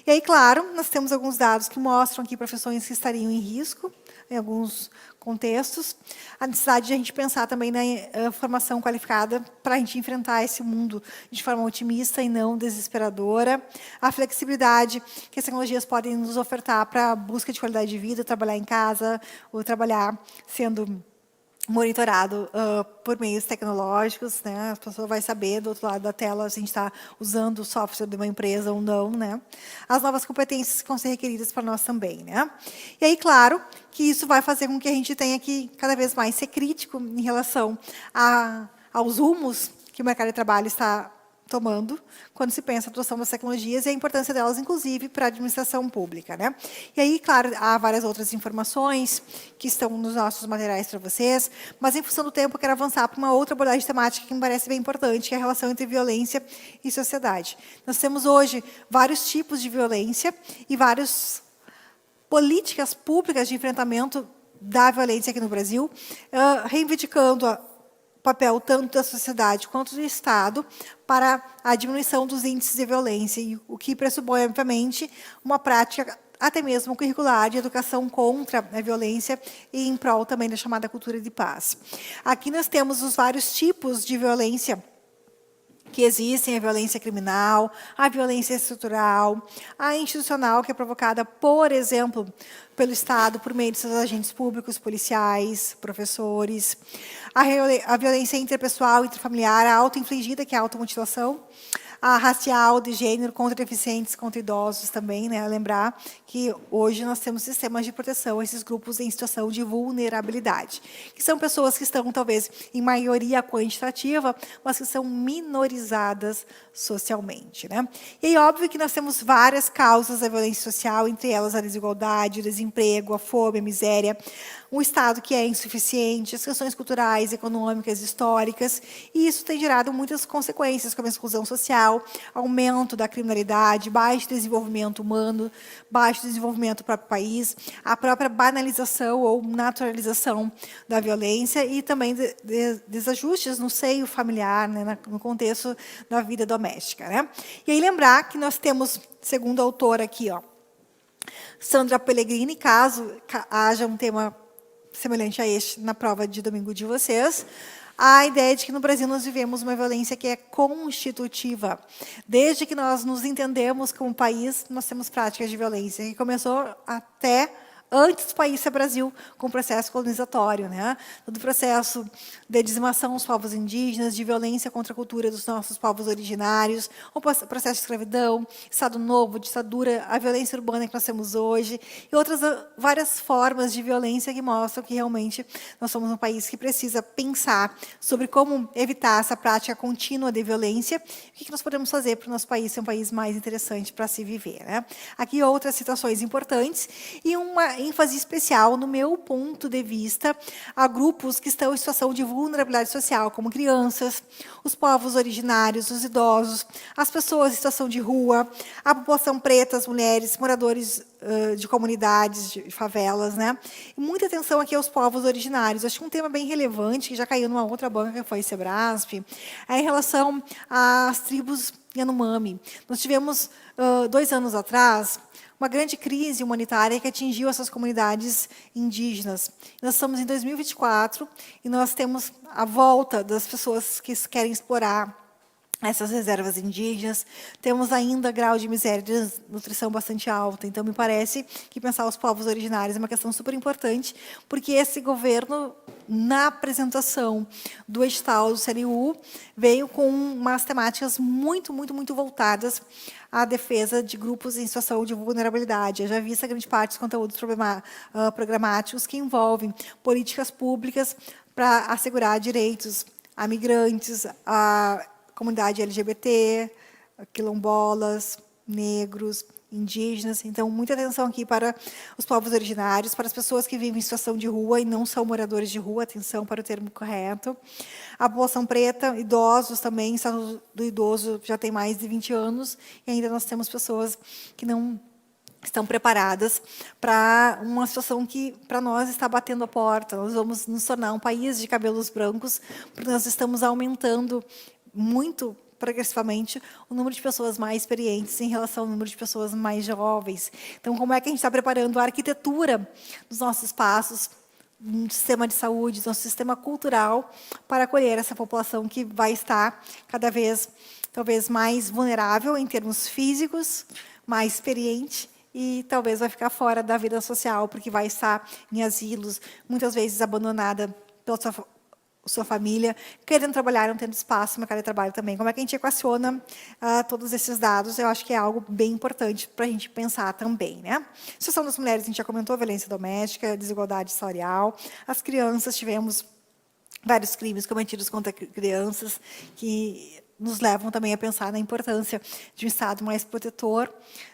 E aí, claro, nós temos alguns dados que mostram aqui profissões que estariam em risco. em alguns contextos. A necessidade de a gente pensar também na formação qualificada para a gente enfrentar esse mundo de forma otimista e não desesperadora. A flexibilidade que as tecnologias podem nos ofertar para a busca de qualidade de vida, trabalhar em casa, ou trabalhar sendo monitorado por meios tecnológicos, né? A pessoa vai saber do outro lado da tela se a gente está usando o software de uma empresa ou não, né? As novas competências que vão ser requeridas para nós também, né? E aí, claro, que isso vai fazer com que a gente tenha que cada vez mais ser crítico em relação aos rumos que o mercado de trabalho está tomando quando se pensa a adoção das tecnologias e a importância delas, inclusive, para a administração pública, né? E aí, claro, há várias outras informações que estão nos nossos materiais para vocês, mas, em função do tempo, eu quero avançar para uma outra abordagem temática que me parece bem importante, que é a relação entre violência e sociedade. Nós temos, hoje, vários tipos de violência e várias políticas públicas de enfrentamento da violência aqui no Brasil, reivindicando o papel tanto da sociedade quanto do Estado para a diminuição dos índices de violência, e o que pressupõe, obviamente, uma prática até mesmo curricular de educação contra a violência e em prol também da chamada cultura de paz. Aqui nós temos os vários tipos de violência que existem, a violência criminal, a violência estrutural, a institucional, que é provocada, por exemplo, pelo Estado, por meio de seus agentes públicos, policiais, professores, a violência interpessoal, intrafamiliar, a auto-infligida, que é a automutilação, a racial, de gênero, contra deficientes, contra idosos também, né? Lembrar que hoje nós temos sistemas de proteção a esses grupos em situação de vulnerabilidade, que são pessoas que estão, talvez, em maioria quantitativa, mas que são minorizadas socialmente, né? E aí, óbvio que nós temos várias causas da violência social, entre elas a desigualdade, o desemprego, a fome, a miséria, um Estado que é insuficiente, as questões culturais, econômicas, históricas, e isso tem gerado muitas consequências, como a exclusão social, aumento da criminalidade, baixo desenvolvimento humano, baixo desenvolvimento do próprio país, a própria banalização ou naturalização da violência e também desajustes no seio familiar, né, no contexto da vida doméstica, né? E aí lembrar que nós temos, segundo a autora aqui, ó, Sandra Pellegrini, caso haja um tema semelhante a este na prova de domingo de vocês, a ideia de que no Brasil nós vivemos uma violência que é constitutiva. Desde que nós nos entendemos como país, nós temos práticas de violência, que começou até antes do país ser Brasil, com o processo colonizatório, né? Todo o processo de dizimação dos povos indígenas, de violência contra a cultura dos nossos povos originários, o processo de escravidão, Estado Novo, ditadura, a violência urbana que nós temos hoje, e outras várias formas de violência que mostram que realmente nós somos um país que precisa pensar sobre como evitar essa prática contínua de violência, e o que nós podemos fazer para o nosso país ser um país mais interessante para se viver, né? Aqui outras citações importantes, e uma ênfase especial, no meu ponto de vista, a grupos que estão em situação de vulnerabilidade social, como crianças, os povos originários, os idosos, as pessoas em situação de rua, a população preta, as mulheres, moradores de comunidades, de favelas, né? E muita atenção aqui aos povos originários. Acho que um tema bem relevante, que já caiu numa outra banca, que foi a Sebrasp, é em relação às tribos Yanomami. Nós tivemos, 2 anos atrás, uma grande crise humanitária que atingiu essas comunidades indígenas. Nós estamos em 2024 e nós temos a volta das pessoas que querem explorar essas reservas indígenas. Temos ainda grau de miséria e desnutrição bastante alta. Então, me parece que pensar os povos originários é uma questão super importante, porque esse governo, na apresentação do edital do CNU, veio com umas temáticas muito, muito, muito voltadas à defesa de grupos em situação de vulnerabilidade. Eu já vi essa grande parte dos conteúdos programáticos que envolvem políticas públicas para assegurar direitos a migrantes, a comunidade LGBT, quilombolas, negros, indígenas. Então, muita atenção aqui para os povos originários, para as pessoas que vivem em situação de rua e não são moradores de rua, atenção para o termo correto. A população preta, idosos também, o estado do idoso já tem mais de 20 anos, e ainda nós temos pessoas que não estão preparadas para uma situação que, para nós, está batendo a porta. Nós vamos nos tornar um país de cabelos brancos, porque nós estamos aumentando muito progressivamente o número de pessoas mais experientes em relação ao número de pessoas mais jovens. Então, como é que a gente está preparando a arquitetura dos nossos espaços, no sistema de saúde, no sistema cultural, para acolher essa população que vai estar cada vez, talvez, mais vulnerável em termos físicos, mais experiente, e talvez vai ficar fora da vida social, porque vai estar em asilos, muitas vezes abandonada pela sua família, querendo trabalhar, não tendo espaço no mercado de trabalho também. Como é que a gente equaciona todos esses dados? Eu acho que é algo bem importante para a gente pensar também, né? Situação das mulheres, a gente já comentou, violência doméstica, desigualdade salarial. As crianças, tivemos vários crimes cometidos contra crianças, que nos levam também a pensar na importância de um Estado mais protetor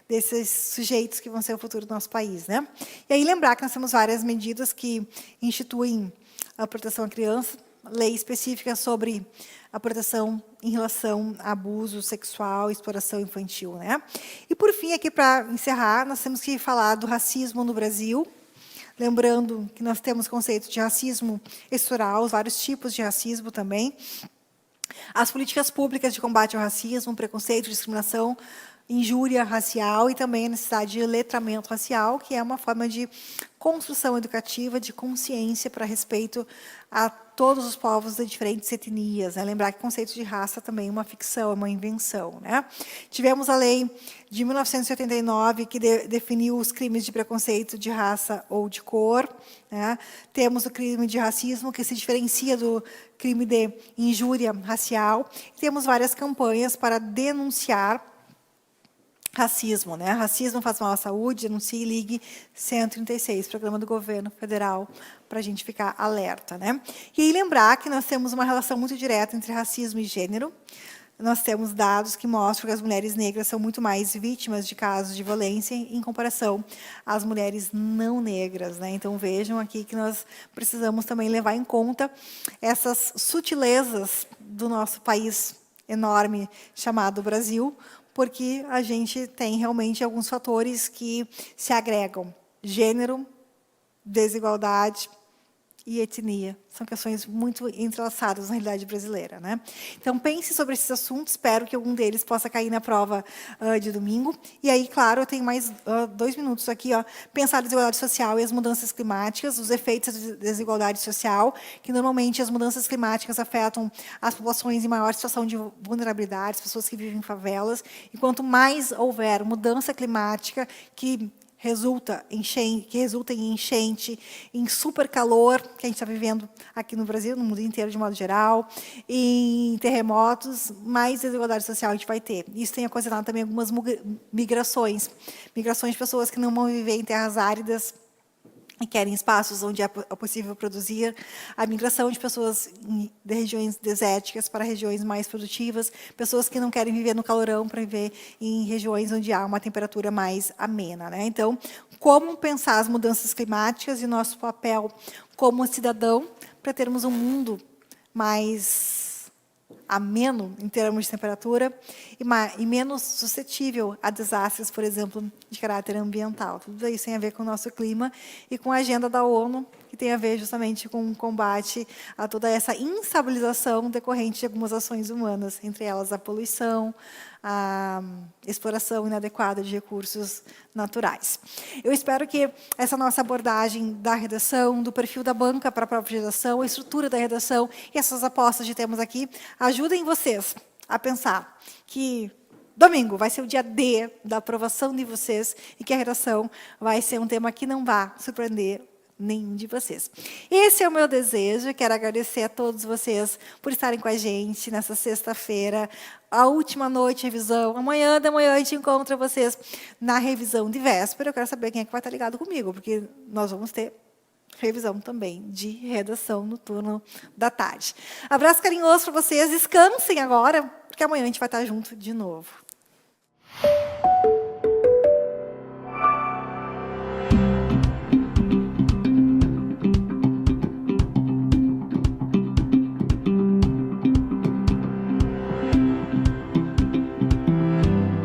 desses sujeitos que vão ser o futuro do nosso país, né? E aí lembrar que nós temos várias medidas que instituem a proteção à criança, lei específica sobre a proteção em relação a abuso sexual, exploração infantil, né? E por fim, aqui para encerrar, nós temos que falar do racismo no Brasil. Lembrando que nós temos conceito de racismo estrutural, os vários tipos de racismo também. As políticas públicas de combate ao racismo, preconceito, discriminação, injúria racial e também a necessidade de letramento racial, que é uma forma de construção educativa, de consciência para respeito a todos os povos de diferentes etnias. Né? Lembrar que o conceito de raça também é uma ficção, é uma invenção. Né? Tivemos a lei de 1989, que definiu os crimes de preconceito de raça ou de cor. Né? Temos o crime de racismo, que se diferencia do crime de injúria racial. E temos várias campanhas para denunciar racismo, né? Racismo faz mal à saúde, denuncie e ligue 136, programa do governo federal, para a gente ficar alerta, né? E aí lembrar que nós temos uma relação muito direta entre racismo e gênero. Nós temos dados que mostram que as mulheres negras são muito mais vítimas de casos de violência em comparação às mulheres não negras, né? Então vejam aqui que nós precisamos também levar em conta essas sutilezas do nosso país enorme chamado Brasil, porque a gente tem realmente alguns fatores que se agregam. Gênero, desigualdade e etnia. São questões muito entrelaçadas na realidade brasileira. Né? Então, pense sobre esses assuntos. Espero que algum deles possa cair na prova de domingo. E aí, claro, eu tenho mais 2 minutos aqui. Pensar a desigualdade social e as mudanças climáticas, os efeitos da desigualdade social, que normalmente as mudanças climáticas afetam as populações em maior situação de vulnerabilidade, as pessoas que vivem em favelas. E quanto mais houver mudança climática que resulta em enchente, em super calor, que a gente está vivendo aqui no Brasil, no mundo inteiro de modo geral, em terremotos, mais desigualdade social a gente vai ter. Isso tem ocasionado também algumas migrações de pessoas que não vão viver em terras áridas e querem espaços onde é possível produzir, a migração de pessoas de regiões desérticas para regiões mais produtivas, pessoas que não querem viver no calorão para viver em regiões onde há uma temperatura mais amena. Né? Então, como pensar as mudanças climáticas e nosso papel como cidadão para termos um mundo mais ameno em termos de temperatura e menos suscetível a desastres, por exemplo, de caráter ambiental. Tudo isso tem a ver com o nosso clima e com a agenda da ONU, que tem a ver justamente com o combate a toda essa instabilização decorrente de algumas ações humanas, entre elas a poluição, a exploração inadequada de recursos naturais. Eu espero que essa nossa abordagem da redação, do perfil da banca para a própria redação, a estrutura da redação e essas apostas que temos aqui, ajudem vocês a pensar que domingo vai ser o dia D da aprovação de vocês e que a redação vai ser um tema que não vai surpreender nenhum de vocês. Esse é o meu desejo. Quero agradecer a todos vocês por estarem com a gente nessa sexta-feira, a última noite de revisão. Amanhã de manhã a gente encontra vocês na revisão de véspera. Eu quero saber quem é que vai estar ligado comigo, porque nós vamos ter revisão também de redação no turno da tarde. Abraço carinhoso para vocês. Descansem agora, porque amanhã a gente vai estar junto de novo.